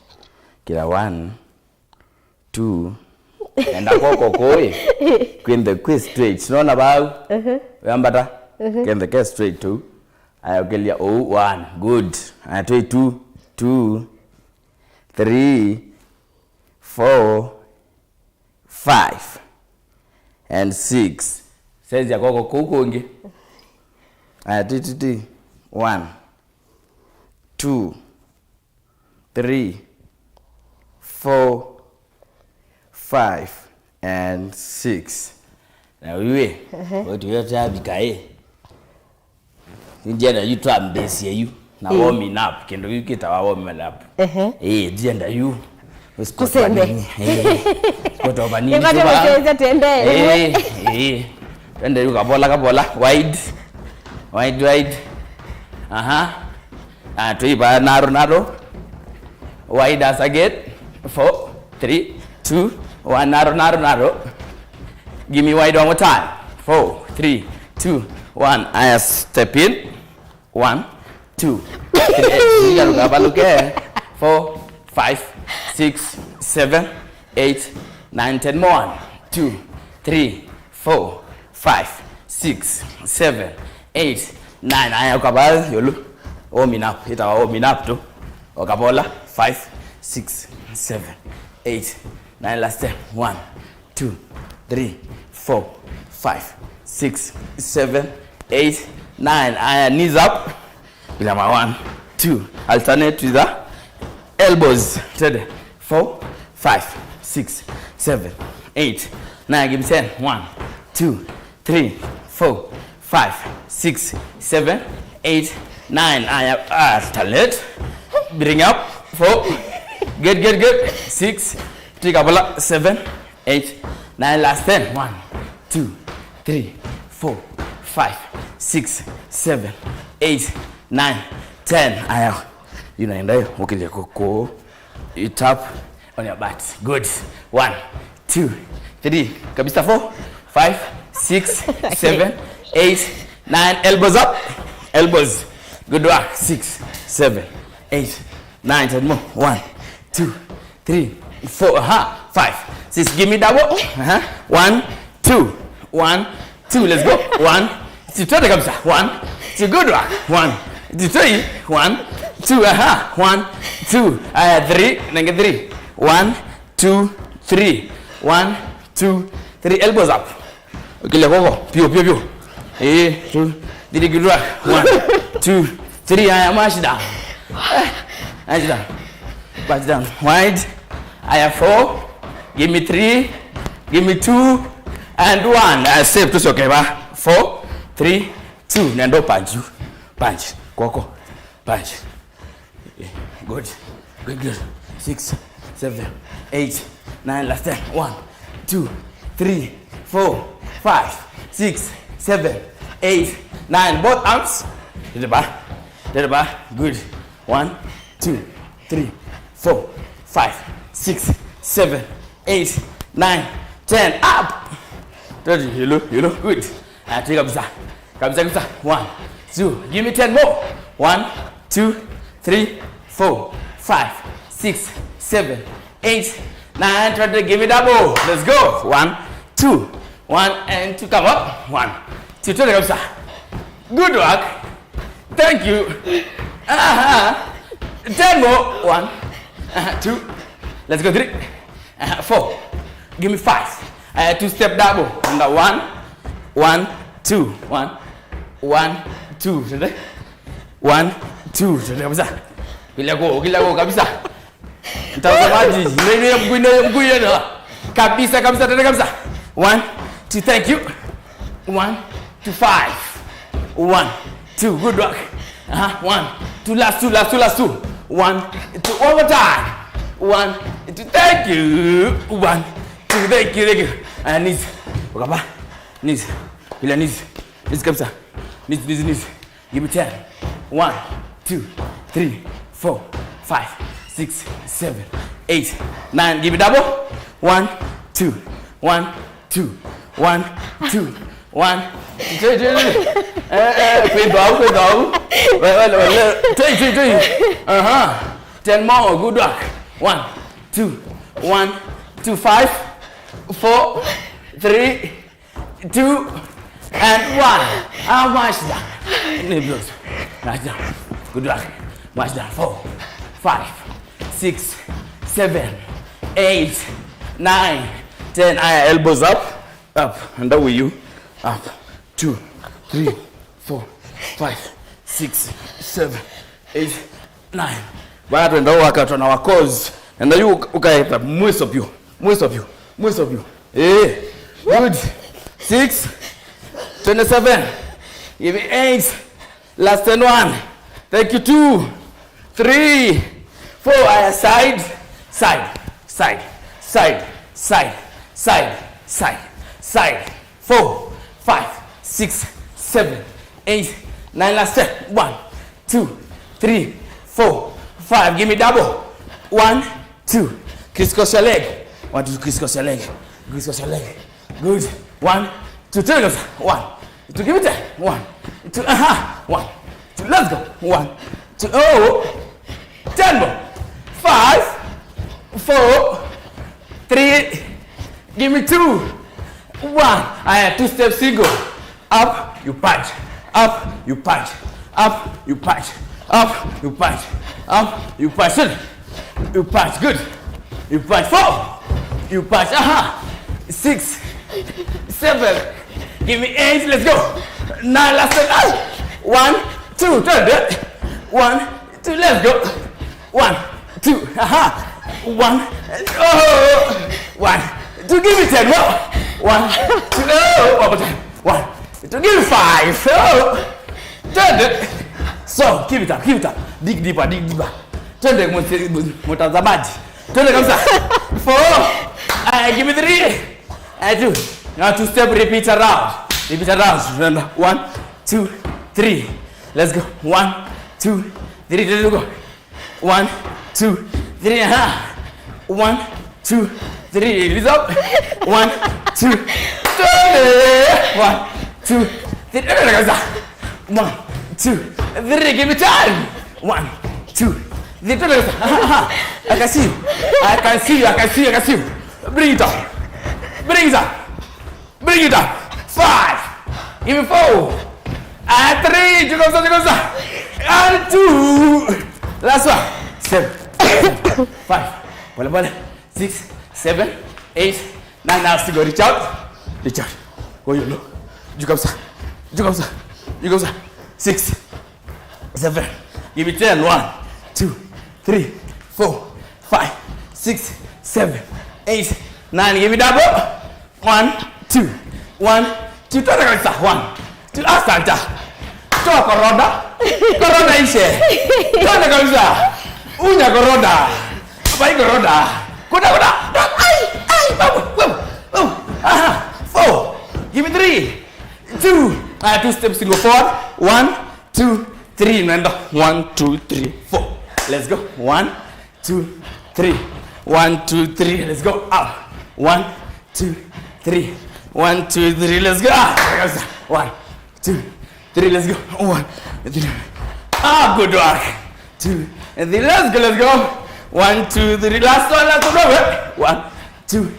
kila 1 2 enda koko koi kwenda kwa straight unaona bao ambata kwenda kwa straight tu ayakelia 1 good aya 2 3 4 5 and 6 says ya koko kukungi aya 1 2 3 4 5 and 6 na wewe watu yote abikae njenda yutu ambesie yu na warming up kendo yukita wa warming up njenda yu kusembe kutoba nini kwa sababu tende tende yu kabola wide tuiba naro wide as again 4 3 2 1 naro give me wide one more time 4 3 2 1 I step in 1 2 3 4 5 6 7 8 9 10 more 2 3 4 5 6 7 8 9 aya ukabal yolu warming up ita warming up tu ukabola 5 6 7 8 9 last 1 2 3 4 5 6 7 8 9 aya knees up bila ma 1 2 alternate with the elbows 4 5 6 7 8 9 give me 10 1 2 3 4 5 6 7 8 9 aya alternate bring up 4 good 6 take up 7 8 9 last 10 1 2 3 4 5 6 7 8 9 10 aya unaenda ukilia koko you tap on your butt good 1 2 3 kabisa 4 5 6 7 8 9 elbows up elbows good work 6 7 8 9 10 more 1 2 3 4 5 6 give me double 1 2 1 2 let's go 1 2 kabisa 1 2 good work 1 2 1 2 1 2 3 nenge 3 1 2 3 1 2 3 elbows up ukile koko pio 2 3 good work 1 2 3 mashida Punch down. Wide. I have 4. Give me 3. Give me 2. And 1. I save to okay, ba? 4, 3, 2. Nendo punch you. Punch. Koko. Punch. Good. Good. 6, 7, 8, 9. Last 10. 1, 2, 3, 4, 5, 6, 7, 8, 9. Both arms. To the bar. Good. 1, 2, 3, 4, 5, 6, 7, 8, 9, 10. Up. You look good. And take up. 1, 2. Give me 10 more. 1, 2, 3, 4, 5, 6, 7, 8, 9. Try to give me double. Let's go. 1, 2. 1 and 2. Come up. 1, 2. Turn it up. Good work. Thank you. 10 more. 1, 2. Let's go. 3, 4. Give me 5. 2-step double. 1, 1, 2. 1, 1, 2. 1, 2. Kila go kabisa. Mtazamaji, ndio mguye kabisa. 1, 2. Thank you. 1, 2, 5. 1, 2. Good work. 1, 2. Last 2. 1, 2. Overtime. 1, 2. Thank you. 1, 2. Thank you. And knees. Ukapa. Knees. Bila knees. Knees kabisa. Knees. Give me 10. 1, 2, 3, 4, 5, 6, 7, 8, 9. Give me double. 1, 2. 1, 2. 1, 2. 1. Quên đầu. Chơi. 10 more. Good work. 1, 2. 1, 2, 5, 4, 3, 2, and 1. How much down? Nice down. Good luck. March down. 4, 5, 6, 7, 8, 9, 10. Elbows up. And that with you. Up. 2, 3, 4, 5, 6, 7, 8, 9. But when that work out on our cause, and then you okay, most of you. Hey, good. 6, 27. Give me 8. Last 1. Thank you. 2, 3, 4. Side. 4, 5, 6, 7, 8, 9. Last 10. 1, 2, 3, 4, 5. Give me double. 1, 2. Crisscross your leg. 1, 2. Crisscross your leg. Good. 1, 2. Turn it. 1, 2. Give me 10. 1, 2. 1, 2. Let's go. 1, 2. Oh. 10 more. 5, 4, 3. Give me 2. 1. I have 2-step single. Up, you punch. Up, you punch. Up, you punch. Up, you punch. Up, you punch. You punch. Good. You punch. 4. You punch. 6, 7. Give me 8. Let's go. 9. Last 1, 2. Turn it. 1, 2. Let's go. 1, 2. 1. Oh. 1, 2. Give me 10. 1, 2. Oh. 1, 2. Give me 5. Oh. Turn it. So keep it up. Dig deeper. Turn it. Mtazamaji. Turn it kabisa. 4. Give me 3. 2. Now 2-step. Repeat around. 1, 2, 3. Let's go. 1, 2, 3. Let's go. 1, 2, 3. 1, 2, 3. Release up. 1, 2. 1, 2, 3. 1, 2, 3. Give me time. 1, 2, 3. I can see you. Bring it up. Bring it up. 5. Give me 4. And 3. And 2. Last one. 7, 5. 6, 7, 8, 9. Now still go. Reach out. Go you look. You come, sir. 6, 7. Give me 10. 1, 2, 3, 4, 5, 6, 7, 8, 9. Give me double. 1, 2, 1, 2. Twende kabisa. 1, 2. Asante. Toa koroda. Koroda ishe. Twende kabisa. Unya koroda. Bai koroda. Kuda. Ai, babu. 4. Give me 3, 2. 2 steps to go forward. 1, 2, 3. Remember. 1, 2, 3, 4. Let's go. 1, 2, 3. 1, 2, 3. Let's go. Up. 1, 2, 3. 1, 2, 3. Let's go. 1, 2, 3. Let's go. 1, 2. Good work. 2 and 3. Let's go. 1, 2, 3. Last one. 1, 2,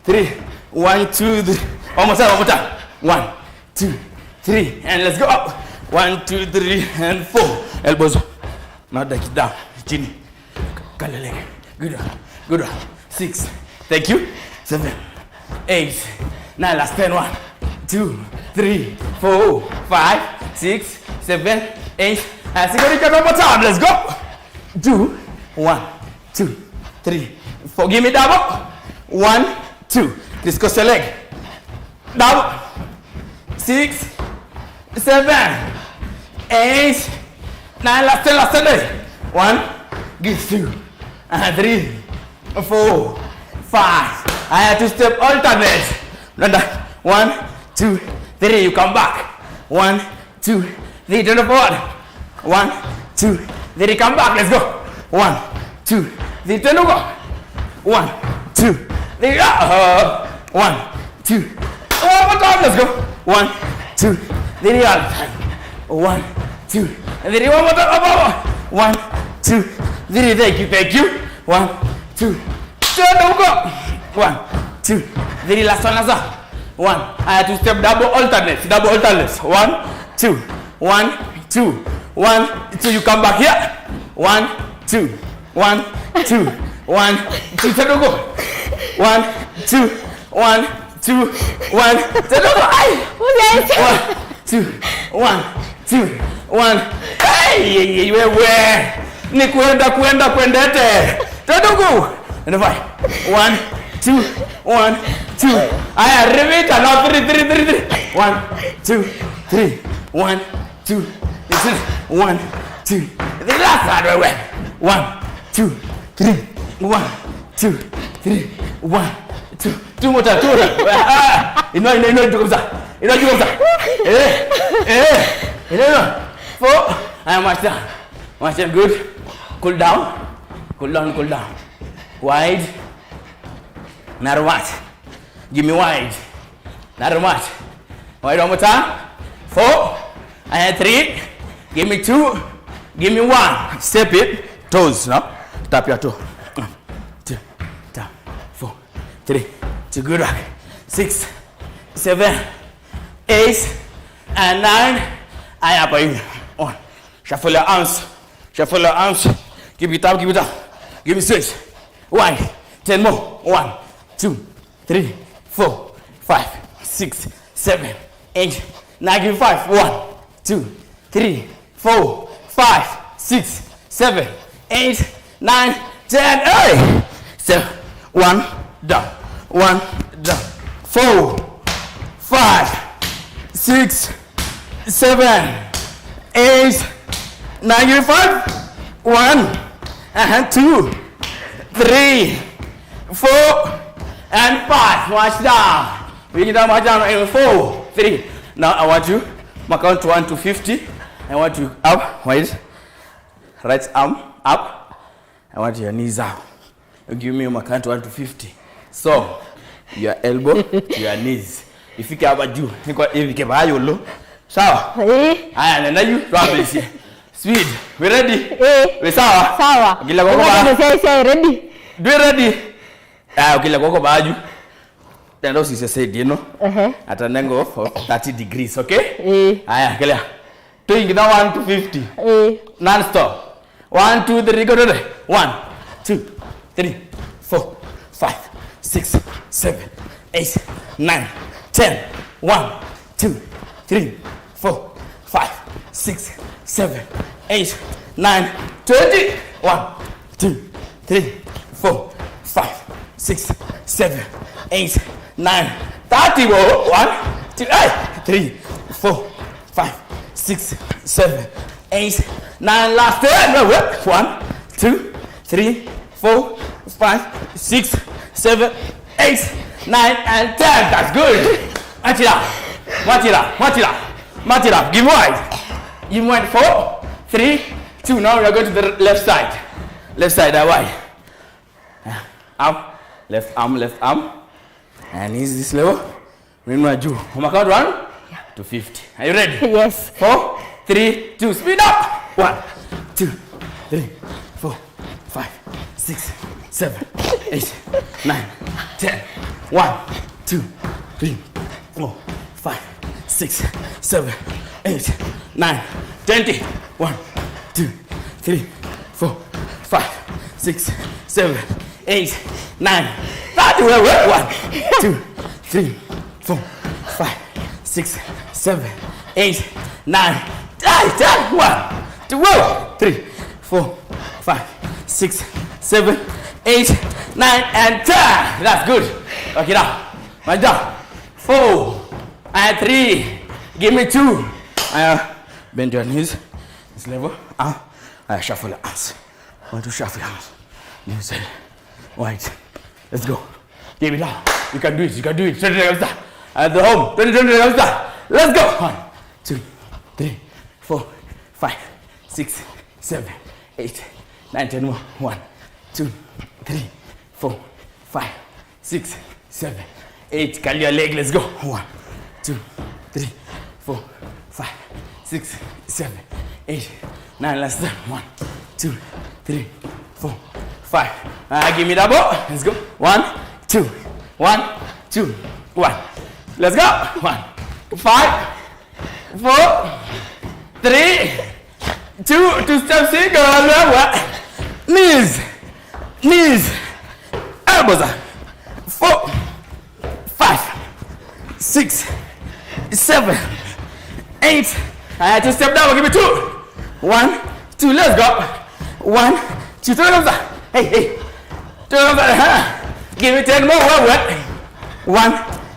3. 1, 2, 3. One more time. 1, 2, 3. And let's go up. 1, 2, 3 and 4. Elbows. Now take it down. Chin. Kalele. Good. 6. Thank you. 7, 8, 9. Last 10. 1, 2, 3, 4, 5, 6, 7, 8. And security one more time. Let's go. 2, 1, 2, 3, 4. Give me double. 1, 2. Discuss your leg. Double. 6, 7, 8, 9. Last 10. 1. Give 2, 3, 4, 5. I have to step alternate. 1, 2, 3. You come back. 1, 2, 3. Turn forward. 1, 2, 3. Come back. Let's go. 1, 2, 3. Turn over. 1, 2, 3. 1, 2. One more time. Let's go. 1, 2, 3. 1, 2, 3. One more time. 1, 2, 3. Thank you. 1, 2. Turn over. 1, 2, 3. Last one. 1. I have to step double alternates. 1, 2, 1, 2, 1, 2. You come back here. 1, 2, 1, 2, 1, 2. Turn over. 1, 2, 1, 2, 1. Turn over. 1, 2, 1, 2, 1. Hey, wewe. Ni kwendete. Turn over. And 5. 1, 2, 1, 2. I repeat. Now 3. 1, 2, 3. 1, 2, 3. 1, 2. The last side. 1, 2, 3. 1, 2, 3. 1, 2. 2 more time. Ino. Ino. 4. I am watch down. Good. Cool down. Wide. Narrow watch. Give me wide. Narrow watch. Wide one more time. 4. I had 3. Give me 2. Give me 1. Step it. Toes. No? Tap your toe. 2. Down. 4. 3. 2. Good work. 6, 7, 8, and 9. I up. 1. Shuffle your arms. Keep it up. Give me 6. Wide. 10 more. 1, 2, 3, 4, 5, 6, 7, 8, 9. Give me 5. 1, 2, 3, 4, 5, 6, 7, 8, 9, 10. Hey! 7, 1 down. 4, 5, 6, 7, 8, 9. Give me 5. 1 and 2, 3, 4, and 5. Watch down. We get down. Watch down. 4, 3. Now I want you count to 1 to 50. I want you up. Wide. Right arm up. I want your knees out. You give me my count to 1 to 50. So your elbow, your knees. If you can about you, you can buy your low. Sawa. Aya, nenda you. Tuambie. Speed. We ready? We sawa? Sawa. Kila koko ba. Ready. Do you ready? Kila koko ba aju. Then those is said, you know. At an angle of 30 degrees, okay? Aya, kila. Doing now 1 to 50. Non-stop. 1, 2, 3, go to the 1, 2, 3, 4, 5, 6, 7, 8, 9, 10. 1, 2, 3, 4, 5, 6, 7, 8, 9, 20. 1, 2, 3, 4, 5, 6, 7, 8, 9, 30 more. 1, 2, 3, 4, 5, 6, 7, 8, 9, last 10. 1, 2, 3, 4, 5, 6, 7, 8, 9, and 10. That's good. Match it up. Match it up. Match it up. Match it up. Give wide. You went 4, 3, 2. Now we are going to the left side. Left side, that wide. Up. Left arm. And is this level. Remember, Ju. On my count 1 to 50. Are you ready? Yes. 4, 3, 2. Speed up. 1, 2, 3, 4, 5, 6, 7, 8, 9, 10. 1, 2, 3, 4, 5, 6, 7, 8, 9, 20. 1, 2, 3, 4, 5, 6, 7, 8, 9, 30. 1, 2, 3, 4, 5, 6, 7, 8, 9, 10. 1, 2, 3, 4, 5, 6, 7, 8, 9, and 10. That's good. Back it up. Right down. 4 and 3. Give me 2. Bend your knees. This level. Shuffle your arms. 1, 2, shuffle your arms. New side. Right. Let's go. Give it up. You can do it. You can do it. 20 reps. At the home. 20 reps. Let's go. 1, 2, 3, 4, 5, 6, 7, 8, 9, 10 more. 1, 2, 3, 4, 5, 6, 7, 8. Curl your leg. Let's go. 1, 2, 3, 4, 5, 6, 7, 8, 9. Last time. 1, 2, 3, 4, 5. Give me double. Let's go. 1, 2, 1, 2, 1. Let's go. 1, 5, 4, 3, 2. 2 steps single. Knees. Elbows. 4, 5, 6, 7, 8. 2 step down. Give me 2. 1, 2. Let's go. 1, 2. 3 times. Hey. 2 times. Give me 10 more. 1,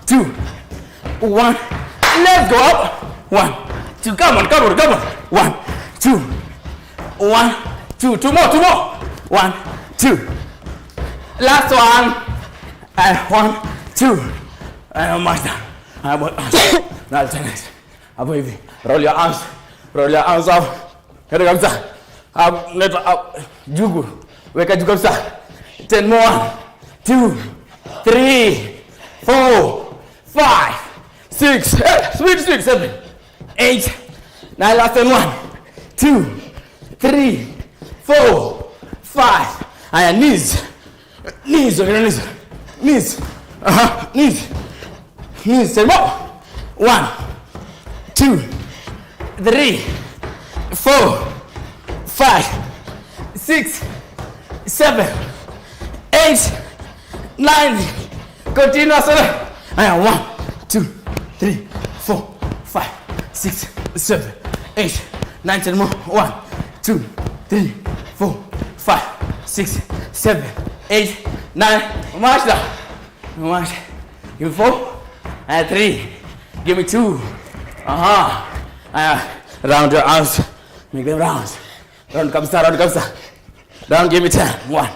2. 1. Let's go up. 1, 2. Come on. 1, 2. 1, 2. 2 more. 1, 2. Last one. And 1, 2. And march down. Now turn it. Baby. Roll your arms up. Here comes up. Up. Jugu. Weka jugu up. 10 more. 1, 2, 3, 4, 5, 6, 8, 7, 8. Now last one. 1, 2, 3, 4, 5. And knees. Knees. Knees. 10 more. 1, 2, 3, 4, 5, 6, 7, 8, 9. Continuous. 1, 2, 3, 4, 5, 6, 7, 8, 9, 10 more. 1, 2, 3, 4, 5, 6, 7, 8, 9. March down. March. Give me 4 and 3. Give me 2. Round your arms. Make them rounds. Round comes down. Down. Give me 10. 1,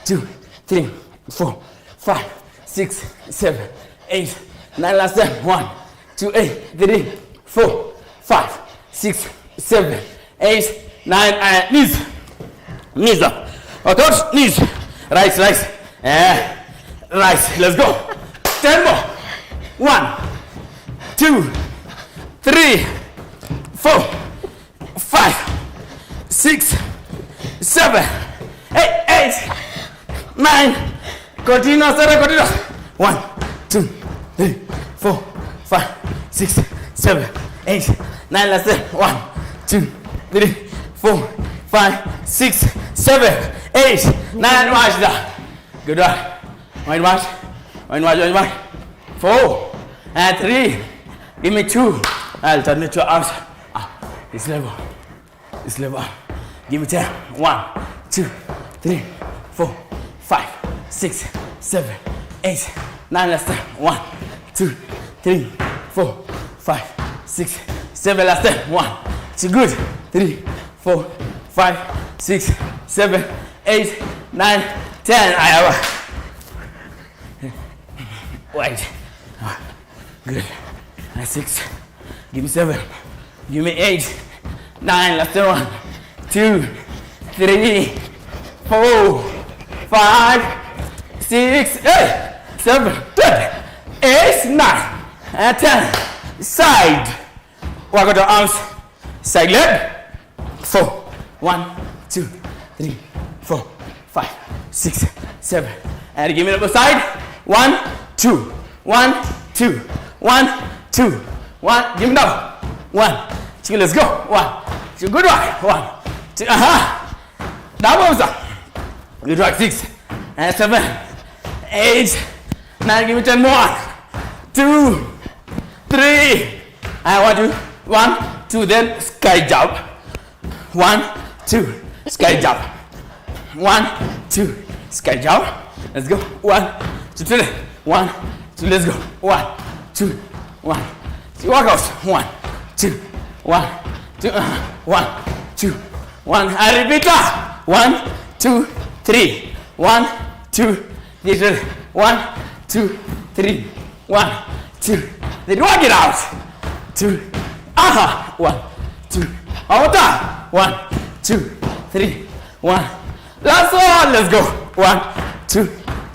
2, 3, 4, 5, 6, 7, 8, 9. Last time. 1, 2, 8, 3, 4, 5, 6, 7, 8, 9. And knees up. Coach, knees. Rise. Rise. Let's go. 10 more. 1, 2, 3, 4, 5, 6, 7, 8, 9. Continue. 1, 2, 3, 4, 5, 6, 7, 8, 9. Last 1, 2, 3, 4, 5, 6, 7, 8, 9. March down. Good one. One march. 4 and 3. Give me 2. Alternate your arms. This level. Give me 10. 1, 2, 3, 4, 5, 6, 7, 8, 9. Last time. 1, 2, 3, 4, 5, 6, 7. Last time. 1, 2. Good. 3, 4, 5, 6, 7, 8, 9, 10. I have. Wait. Good. 6. Give me 7. Give me 8. 9. Last time. 1, 2, 3, 4, 5, 6, 8, 7, 8, 9, and 10. Side. Walk out the arms. Side leg. 4. 1, 2, 3, 4, 5, 6, 7. And give me the other side. 1, 2. 1, 2. 1, 2. 1. Give me down. 1, 2. Let's go. 1, 2. Good work. 1, 2. Double up. Good work. 6 and 7, 8, 9. Give me 10 more. 2, 3. I want you. 1, 2. Then sky jump. 1, 2. Sky jump. 1, 2. Sky jump. Let's go. 1, 2, 3. 1, 2. Let's go. 1, 2. 1. See walk out. 1, 2. 1, 2. 1, 2. 1. I repeat that. 1, 2, 3. 1, 2, 3. 1, 2, 3. 1, 2. Then walk it out. 2. 1, 2. One more time. 1, 2, 3. 1. Last one. Let's go. 1, 2,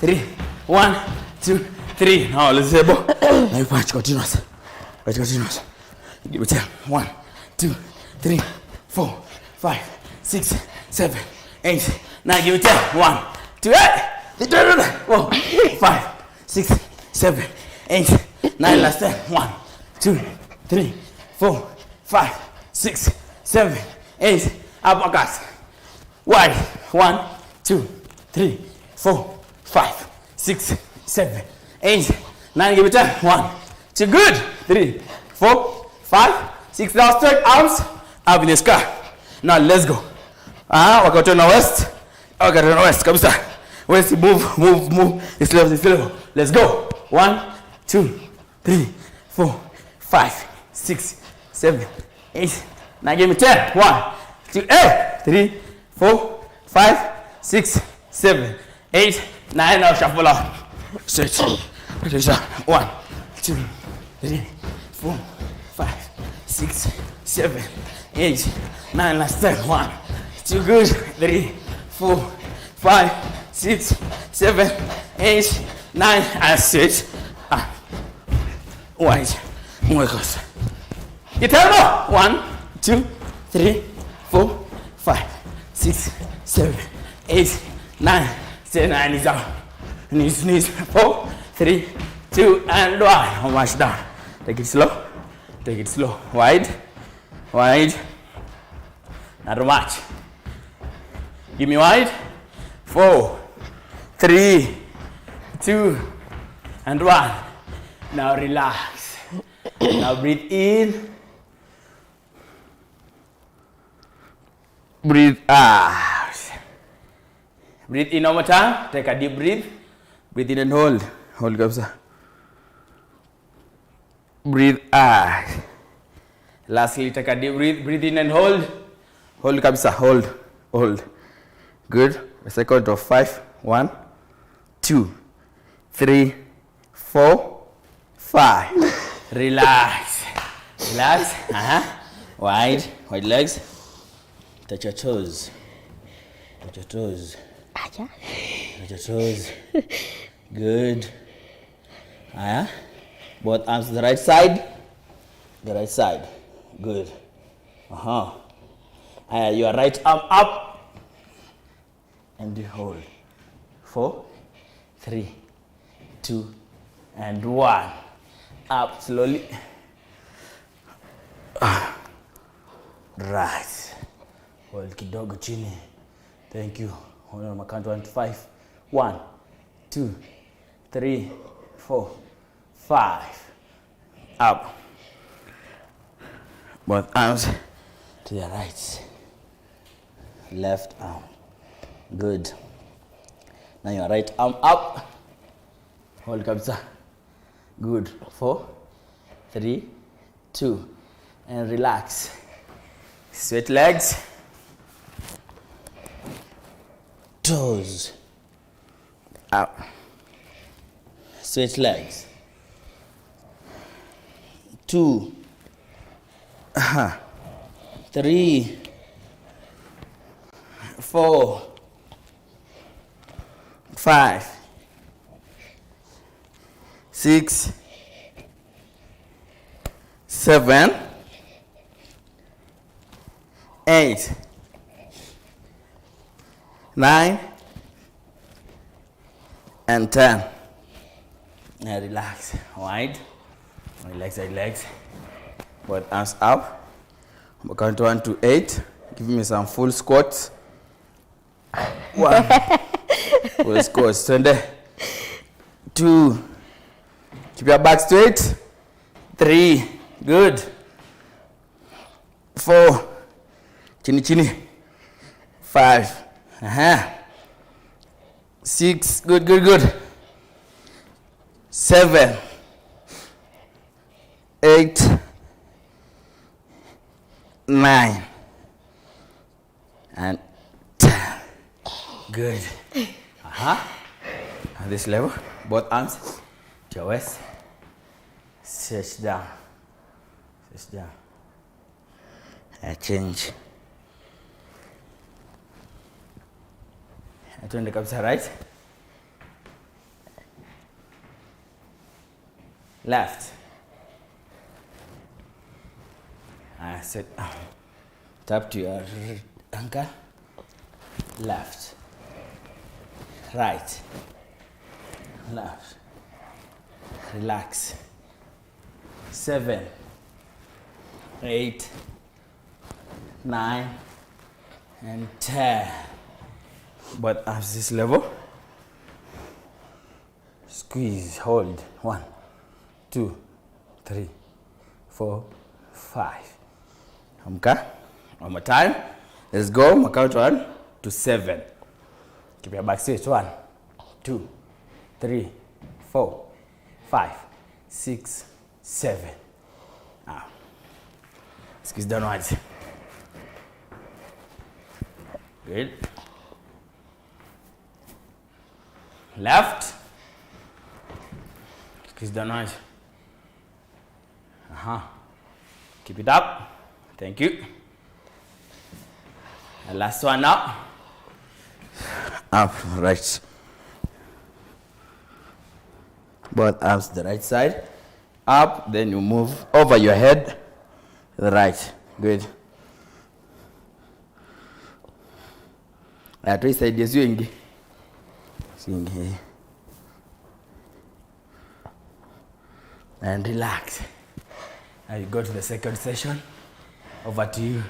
3. 1, 2, 3. Now let's say bo. Now you punch continuous. Punch continuous. Give it 10. 1, 2, 3, 4, 5, 6, 7, 8, 9. Give it 10. 1, 2, 4, 5, 6, 7, 8, 9. Last 10. 1, 2, 3, 4, 5, 6, 7, 8. Uppercut. Wide. 1, 2, 3, 4, 5, 6, 7, 8, 9. Give it 10. 1, 2. Good. 3, 4, 5, 6. Now straight arms up in the sky. Now let's go. Work out on the west. Work out on the west. Come start. West. Move. It's level. Let's go. 1, 2, 3, 4, 5, 6, 7, 8, 9. Give me 10. 1, 2, 3, 4, 5, 6, 7, 8, 9. Now shuffle out. Stretch. 1, 2, 3, 4, 5, 6, 7, 8, 9. Last 10. 1, 2. Good. 3, 4, 5, 6, 7, 8, 9. And stretch. Wide. More close. You tell me. 1, 2, 3, 4, 5, 6, 7, 8, 9. 10. 9 knees down. Knees. 4, 3, 2, and 1. How much down? Take it slow. Wide. Not too much. Give me wide. 4, 3, 2, and 1. Now relax. Now breathe in. Breathe out. Breathe in one more time. Take a deep breath. Breathe in and hold. Hold, kabisa. Breathe out. Lastly, take a deep breath. Breathe in and hold. Hold, kabisa. Hold. Good. A second of 5. 1, 2, 3, 4, 5. Relax. Wide legs. Touch your toes. Good. Both arms to the right side. Good. Your right arm up. And hold. 4, 3, 2, and 1. Up slowly. Right. Hold kidogo chini. Thank you. Hold on my count 1 to 5. 1, 2, 3, 4, 5. Up. Both arms to the right. Left arm. Good. Now your right arm up. Hold kabisa. Good. 4, 3, 2, and relax. Straight legs. Toes. Up. Straight legs. 2, 3, 4, 5, 6, 7, 8, 9, and 10. Now relax. Wide. Relax your legs. Both arms up. I'm count 1 to 8. Give me some full squats. 1. Full squats. 2. Keep your back straight. 3. Good. 4. Chini chini. 5. 6. Good, good, good. 7. 8. 9. And 10. Good. At this level, both arms to your waist. Sit down. Sit down. I change. I turn the cups right. Left. I sit down. Tap to your ankle. Left. Right. Left. Relax. 7, 8, 9, and 10. But at this level, squeeze, hold. 1, 2, 3, 4, 5. Okay. One more time. Let's go. I'm count 1 to 7. Keep your back straight. 1, 2, 3, 4, 5, 6, 7. Now, squeeze downwards. Good. Left. Squeeze downwards. Keep it up. Thank you. And last one now. Up, right. Both arms to the right side. Up, then you move over your head. The right. Good. At right side, yes, you swing. And relax. Now you go to the second session. Over to you.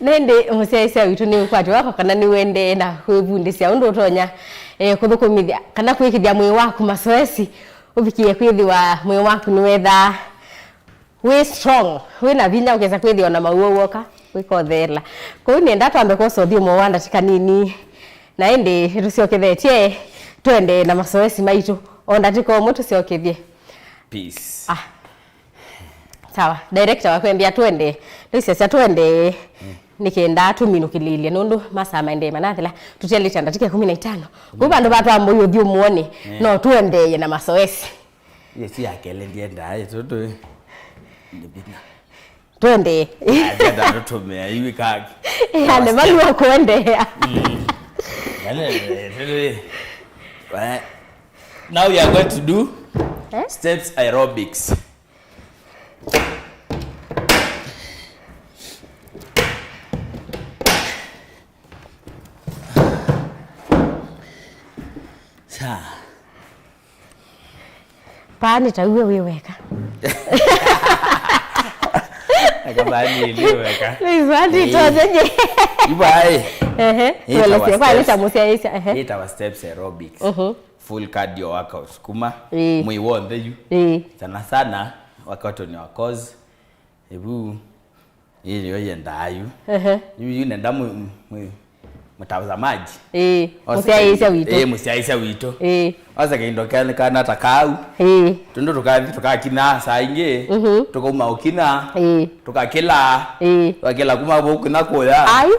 Nende musaisa witu ni ukwati wako kana ni wende na kwibundisia undu utonya kuthukumithia kana kwikithia mwi waku masoesi ubikie kwithiwa mwi waku ni wetha we strong we na vinya ukeza kwithio na mauo woka wikothela kwa ni nda twambe ko sothio mo wanda tikanini na indi ruciokethetie twende na masoesi maitu onda tiko mutu ciokithie peace. Sawa, director wakwambia twende. Ndisi twende nikenda tuminukililie nundu masa maende manathila tuteli tanda tike 15. Kuba bandu batu amboyo thio muone no twende na masoesi. Yesi yakele ndienda toto. Ndibina. Twende. Ajada tutumia hivi kaki. Yale bali wakwende. Now we are going to do steps aerobics. Pani tawe weweka. Akabani liweka. Lizati tozeje. Ibai. Wala si kwa leta musia isa. It our steps aerobics. Full cardio workout. Kuma mwi wonde you. Sana sana workout on your cause. Ebu ili yoyenda ayu. You nenda mtazamaji. Musiaisha wito. Musiaisha wito. Asa kindokana kana takau. Tundo tukakina saa inge. Tukuma ukina. Tukakila. Tukakila kuma bukina koya. Ai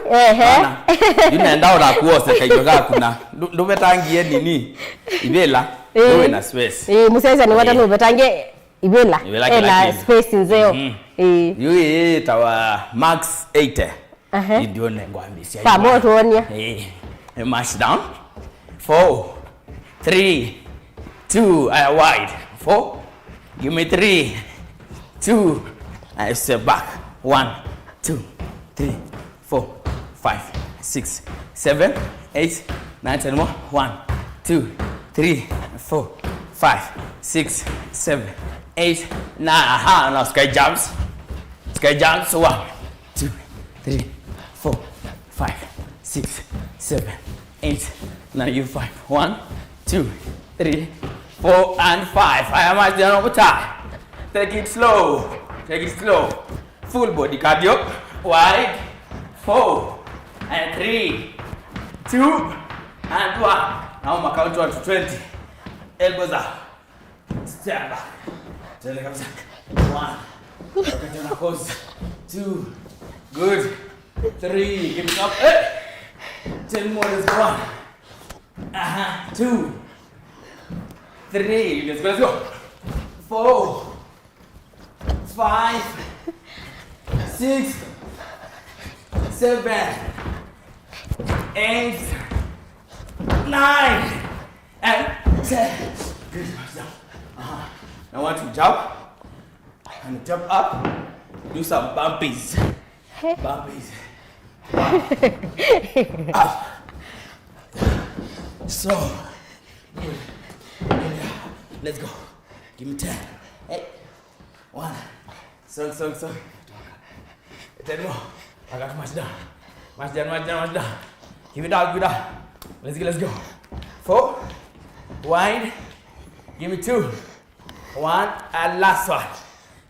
Yuna ora kuose kaitoka kuna. Ndo betangie nini? Ibela. Wewe na space. Musiaisha ni wata ndo betangie ibela. Na space nzeo. Yui tawa max 80. Ndio ngwambisia. Pamoja tuonia. March down. 4, 3, 2, wide. 4. Give me 3, 2. I step back. 1, 2, 3, 4, 5, 6, 7, 8, 9, 10 more. 1, 2, 3, 4, 5, 6, 7, 8, 9. Now sky jumps. Sky jumps. 1, 2, 3, 4, 5, 6, 7, 8, 9, you 5. 1, 2, 3, 4, and 5. I am at the end of time. Take it slow. Take it slow. Full body cardio. Wide. 4, and 3, 2, and 1. Now I'm count 1 to 20. Elbows up. Stand back. 1. Okay, now pose. 2. Good. 3. Give it up. 10 more. Let's go. 2, 3. Let's go. 4, 5, 6, 7, 8, 9, and 10. Good. Now I want to jump and jump up. Do some bumpies. Bumpies. Up. So good. Let's go. Give me 10. 8. 1. So. 10 more. I got much down. Much down. Give it out. Let's go. 4. Wide. Give me 2. 1. And last one.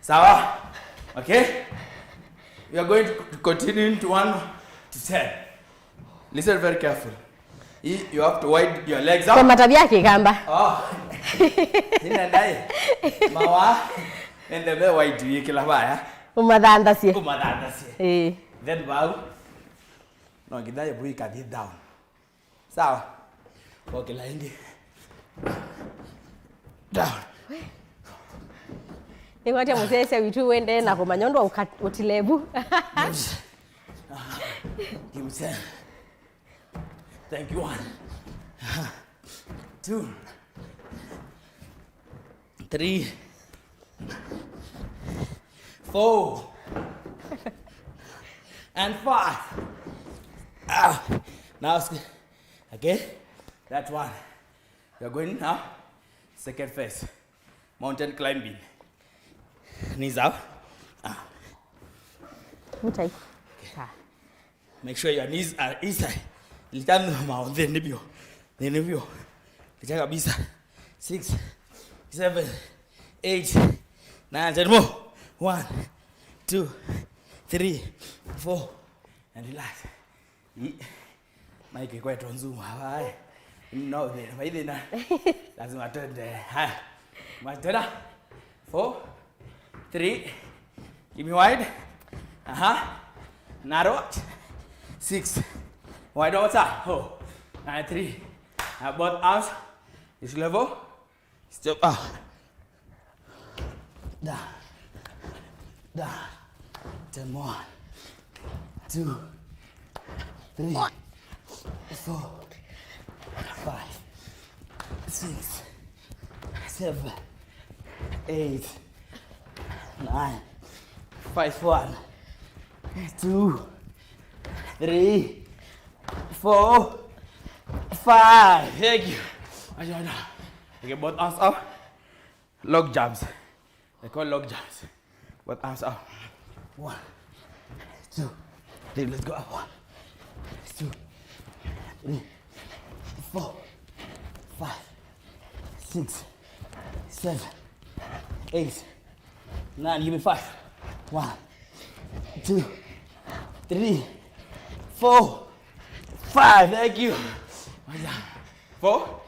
Sawa? Okay? We are going to continue to 1 to 10. Listen very carefully. You have to wide your legs up. Kwa matabia kikamba. Nina ndai. Mawa. Ende be wide you kila baya. Umadanda sie. Then bow. No kidaya bui ka deep down. Sawa. Okay la hindi. Down. Ingati musese witu wende na komanyondo utilebu. Give me 10. Thank you. 1, 2, 3, 4, and 5. Now, okay, that's 1. You're going now. Second phase, mountain climbing. Knees up. Okay. Make sure your knees are inside. Litano mao then nibio. Licha kabisa. 6, 7, 8, 9, 10 more. 1, 2, 3, 4, and relax. Mike kwetu nzuma. Hai. No there. Maide na. Lazima twende. Haya. Matenda. 4, 3. Give me wide. Narrow. 6. Wide outside. 9, 3. Both arms. This level. Step up. Down. 10 more. 2, 3, 4, 5, 6, 7, 8, 9, 5, 1, 2, 3, 4, 5. Thank you. Okay, both arms up. Log jumps. They call log jumps. Both arms up. 1, 2, 3. Let's go up. 1, 2, 3, 4, 5, 6, 7, 8, 9. Give me 5. 1, 2, 3, 4, 5. Thank you. 4.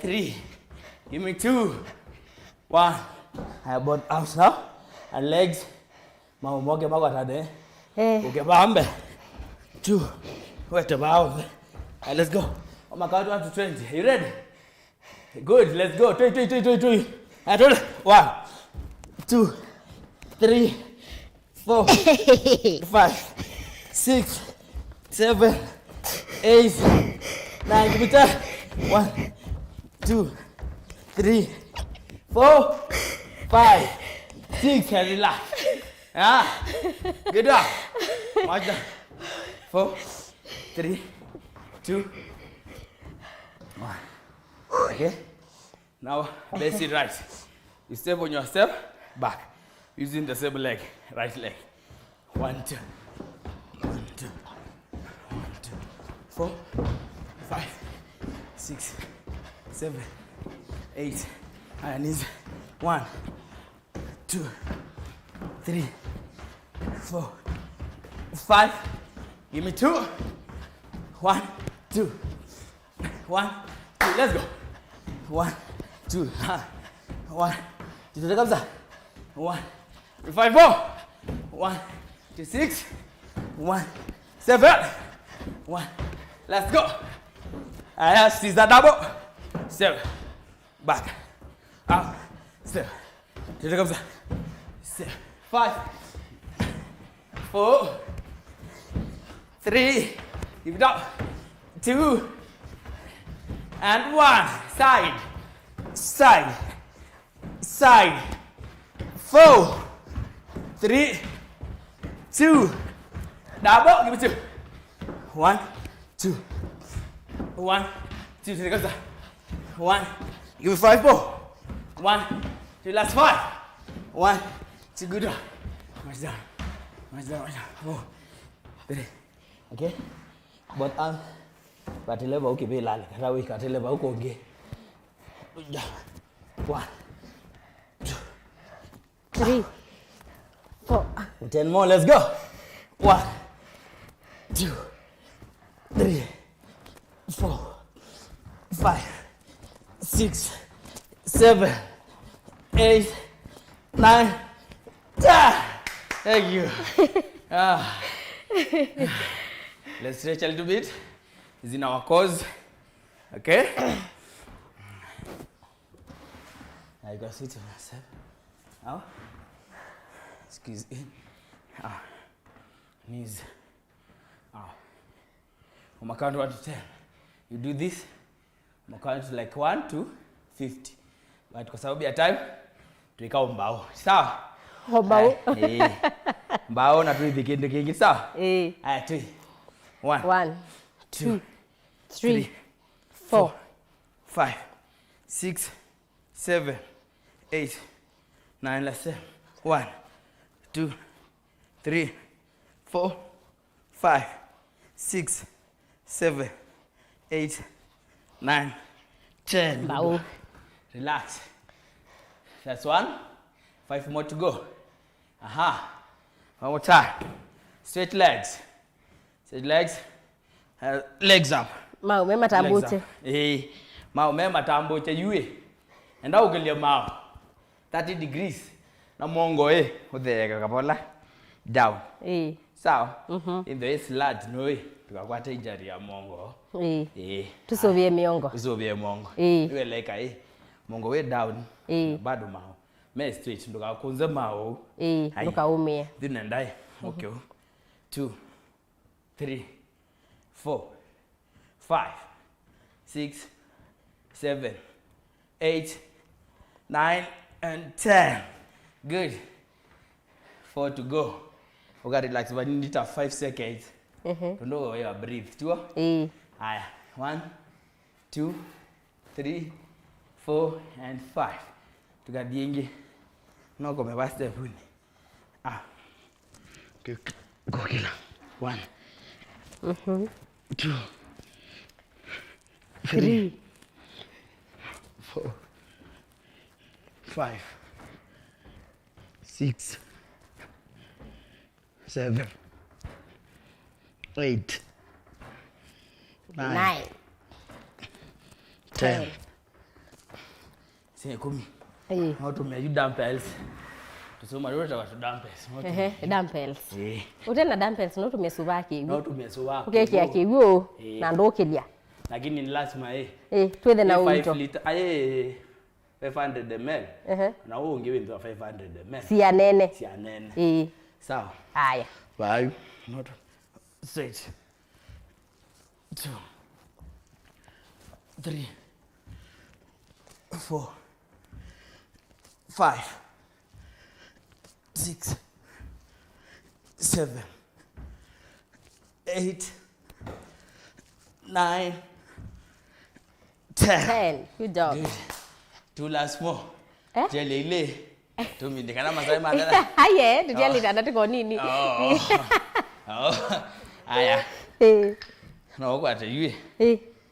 3. Give me 2. 1. I have both arms now and legs. Moge magwatade. Okay, bambe. 2. Wait about. Let's go. On my count 1 to 20. Are you ready? Good. Let's go. 3. 1, 2, 3, 4, 5, 6, 7, 8, 9. Give me 10. 1, 2, 3, 4, 5, 6. And relax. Good job. March down. 4, 3, 2, 1. Okay. Now let's sit right. You step on your step back, using the same leg, right leg. 1, 2, 1, 2, 1, 2, 4, 5, 6, 7, 8. And knees. 1, 2, 3, 4, 5. Give me 2. 1, 2, 1, 2. Let's go. 1, 2, 1, 2, comes up. 1, 5, 4. 1, 2, 6. 1, 7. 1. Let's go. I see that double. 7. Back. Up. 7. 2, comes up. 7. 5. 4. 3. Give it up. 2. And 1. Side. Side. Side. 4. 3. 2. Double. Give me 2. 1, 2. 1, 2. Here comes that. 1. Give me 5 more. 1, 2. Last 5. 1, 2. Good job. March down. March down. March down. 4, 3. Okay. Both arms. Bateleba ukibe lale. Rawi kateleba uko nge. 1, 2, 3, 4. 10 more. Let's go. 1, 2, 3, 4, 5, 6, 7, 8, 9, 10. Thank you. Let's stretch a little bit. It's in our cause. Okay? Now you can sit on yourself. Now, squeeze in. Out. Knees. Out. On my count 1 to 10. You do this. On my count like 1 to 50. But kwa sababu ya time, tuikao mbao. Sawa? Mbao. Mbao na tuithi kindu kingi. Sawa? Aya, 3. 1, 2, 3, 4, 5, 6, 7, 8, 9. Let's say 1, 2, 3, 4, 5, 6, 7, 8, 9, 10. Wow. Relax. That's 1. 5 more to go. Aha. One more time. Straight legs. Straight legs. Legs up. Mau mema tambuche. Mau mema tambuche yue. Enda ugelia mau. 30 degrees. Na mongo uthega kapola. Down. Sawa. In the is large no tukakwata injury ya mongo. Tusovie miongo. Tusovie mongo. Iwe like mongo we down. Bado mau. Me straight ndoka kunza mau. Ndoka umie. Then ndai. Okay. 2, 3, 4, 5, 6, 7, 8, 9, and 10. Good. 4 to go. We got relax, but you need 5 seconds. To know where you breathe. 2. 1, 2, 3, 4, and 5. To get the ingi. No go me step. Okay. Go kila. 1, 2, 3, 4, 5, 6, 7, 8, 9 10 Sine 10. Unatumia dumbbells. Tusoma leo watu dumbbells. Dumbbells. Eh. Utenda dumbbells unatumia subaki. Unatumia subaki. Ukeki yake hiyo na ndokelia. Lakini ni lazima twethe na wito. 5 liter 500 ml. Na wewe ungewe ndio 500 ml. Si anene. Si anene. Sawa. Haya. 5 not 6 2 3 4 5 6 7 8 9 10. Good job. Good. 2 last more. Jelly ile. Tumindikana masai madara. Aye, tujali tanda tuko nini? Aya. Na ukwata yue.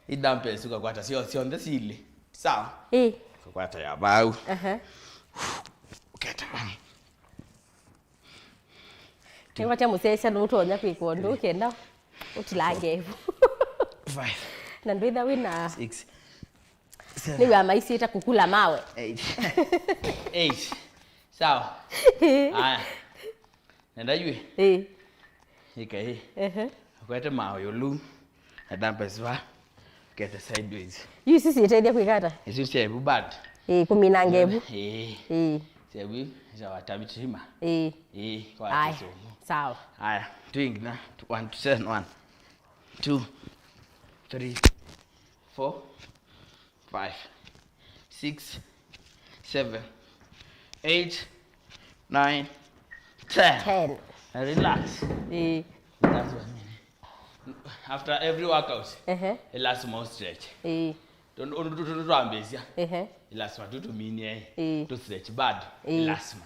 Idampe suka kwata sio ndesile. Sawa? Kwata ya bau. Uketa. Tengo cha musesha nutonya kwikondo kenda. Utilange. 5. Na ndwitha wina 6. Ni wa maisi ita kukula mawe. 8. Sawa. Aya. Nenda yue. Ika Kwete mawe yolu. Adampe swa. Get sideways. You sisi itaidya kwikata? Isi sebu bad. Kumina ngebu. Sebu za watamitima. Kwa Aya. kisomo. Sawa. Aya, doing na 1 to 7 1 2 3 4 5 6 7 8 9 10. Relax. That's what I mean. After every workout, a last more stretch. Don't ambezia. Last one to mean to stretch bad. Last one.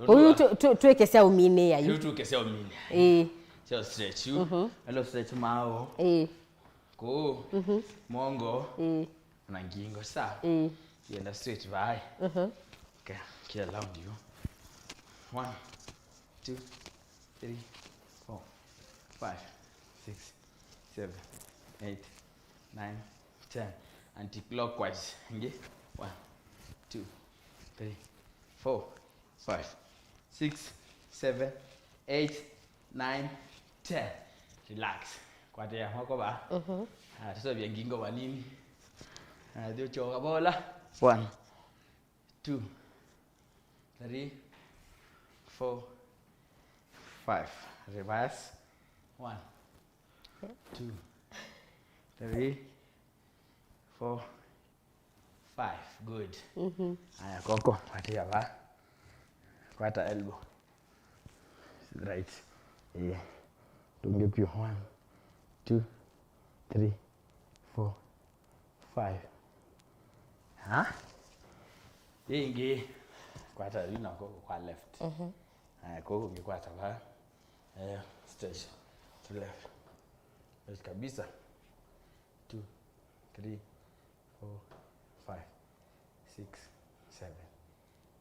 Huyu tuwekesea umine ya yu. Huyu tuwekesea umine. So stretch you. Hello stretch mao. Ko. Mongo. Na ngingo sawa. Yenda stretch vai. Okay. Kila round you. 1 2 3 4 5 6 7 8 9 10 anti-clockwise. Nge 1 2 3 4 5 6 7 8 9 10. Relax. Kwate ya mwako ba. Sasa vya ngingo wa nini? Ndio choka bola. 1 2 3 4 5. Reverse. 1 2 3 4 5. Good. Aya koko patia ba. Kwata elbow. Right. Tunge pio 1 2 3 4 5. Ingi kwata yuna koko kwa left. Aya koko ngikwata ba. Stretch to left. Let's kabisa. 2 3 4 5 6 7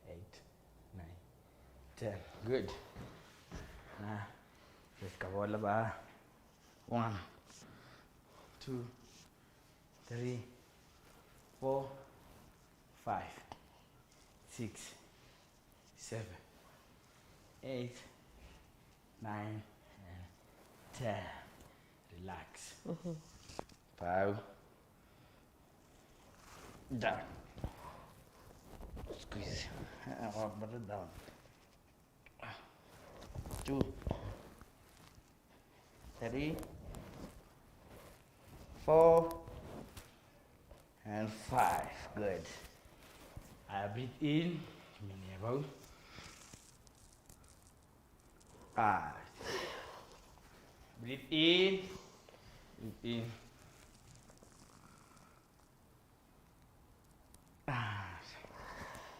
8 9 10. Good. Let's go all about 1 2 3 4 5 6 7 8 9 and 10. Relax. Bow. Down. Squeeze. Put it down. 2 3 4 and 5. Good. I breathe in. Breathe in. Breathe in.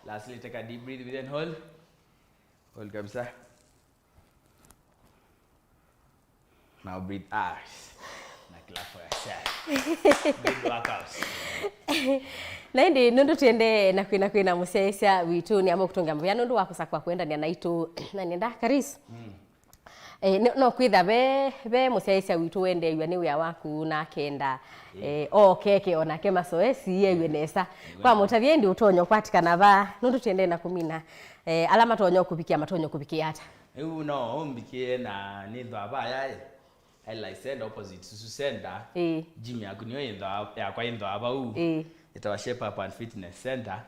Lastly, take a deep breath within hold. Hold kabisa. Now breathe out. Na clap for yourself. Good workout. Naindi nundu tuende na kwina musesia witu ni amo kutonga mbya nundu wakosa kwa kwenda ni anaitu na nenda Karis. No kwitha be museisha witu wende ywa ni wya waku na kenda keke ona ke masoesi yewe nesa kwa mutavye ndi utonyo kwatikana ba nundu tiende na kumina alama tonyo kubikia matonyo kubikia hata no ombikie na ni ndo abaya I like send opposite to center gym ya kunyo ndo ya kwa ndo aba itawa shape up and fitness center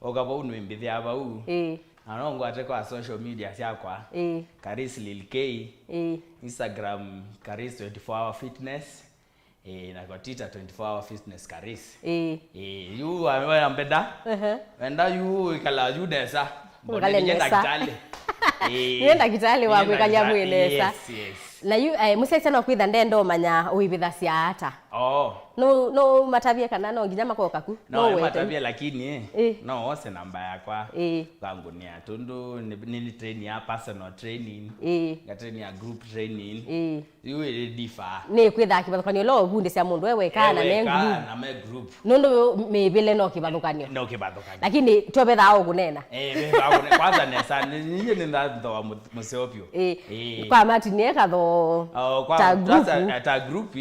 ogabo unwimbithi aba anongo ate kwa social media syakwa Karis Lil K Instagram Karis 24hour fitness na kwa Twitter 24hour fitness Karis you ambeda wenda you kala you nesa ngale nesa yenda kitali wa kwikalia mwelesa na you musese no kwitha ndendo manya uibitha cia hata no matavie kana no nginya makoka ku no matavie lakini no ose namba yakwa kwangu ni atundu ni train ya personal training ya train ya group training you differ ni kwitha kibathukanio lo bunde cia mundu wewe kana na me group nundu mebile no kibathukanio lakini tobetha au kunena betha kwanza nesa ni ndo museopio kwa matini katho ta group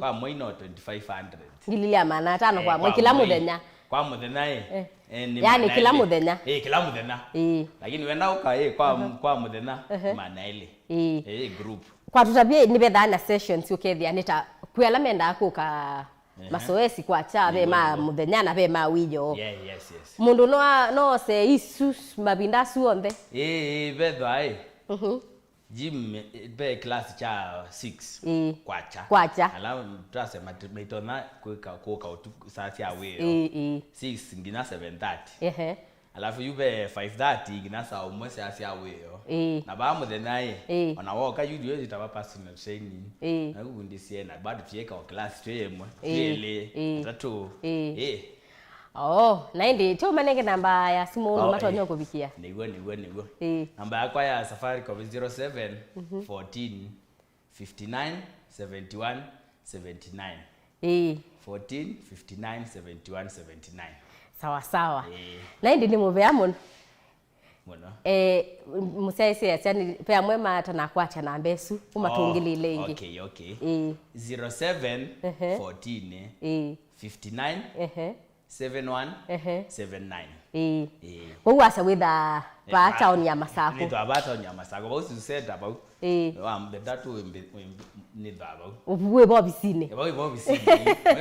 kwa moino 2500 ngililia mana tano kwa mwe kila muthenya kwa muthenya yani kila muthenya kila muthenya lakini wenda uka kwa muthenya mana ile group kwa tutabie ni bethana sessions ukethia nita kwela menda akuka masoesi kwa cha be ma muthenya na be ma wijo yes mundu no se isus mabinda suonde betha gym be class cha 6 kwacha alafu tutasema tumeitona kuka sasa ya wewe 6 ngina 7:30 alafu yube 5:30 ngina saa umwe sasa ya wewe na ba muthenya ona woka yudio zitaba personal training na kugundisia na bado tieka class twemwe ile tatu na ndi tu manenge namba ya simu matonyo kubikia nigwe namba yakwa ya safari kwa 07 14 59 71 79 14 59 71 79 sawa na ndi ni muvea muno musaisi yani pea mwema tanakwata na mbesu umatungilile ingi okay 07 14 59 7179 kwa asa witha ba town ya Masako ni ba town ya Masako bo suseta ba ambeda tu ni ba uwe bobisine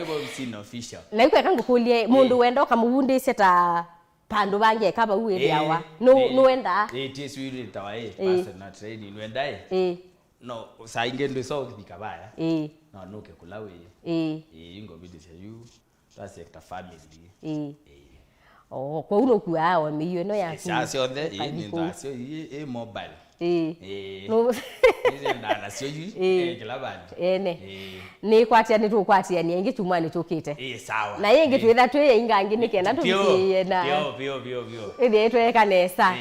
bobisine official na ikwe kangu kulie mundu wenda kamuwundise ta pandu bange kaba uwe yawa no wenda tis we tawae personal training wenda no sainge ndo so kibikabaya no ke kulawe ingo bidisha you that's a family kwa uno kuao miyo no ya sio the ni sio mobile no ni ndana sio kila bandi ni kwatia ni tu kwatia ni ingi tumani tukite sawa na ingi tuitha tu ingangi ni kena tubiye na pio ile tweka nesa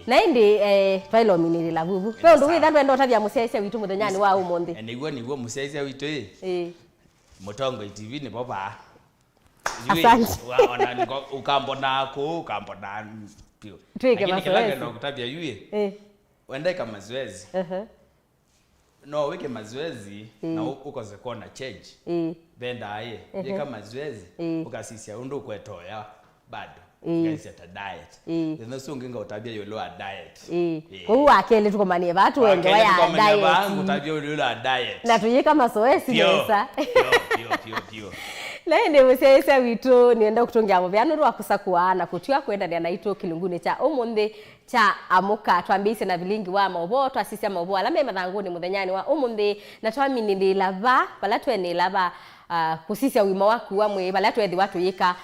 na indi Philomene la vuvu no ndu witha ndo tavya musese witu muthenyani wa umundi niguo musese witu Mutongo TV ni baba. Asante. Ukambona pio. Tweke mazoezi. Ndo kutabia yue. Wenda kama mazoezi. No weke mazoezi na uko zekona change. Benda aye. Weka mazoezi ukasisia undu kwetoya bado. Guys at a diet. Then so nginga utabia yolo a diet. Kwa akele tukomanie watu wenge wa diet. Bangu utabia yolo a diet. Na tuyeka mazoezi nesa. Pio. Lende musese witu nienda kutongia muvyano rwa kusakuana kutia kwenda ni naitwa kilungune cha umundi cha amuka twambise na Vilingi wa Mauvoo twasisia Mauvoo alame mathanguni muthenyani wa umundi na twamini ndi lava bala twene lava kusisia wima waku wa mwe bala twethi watu yika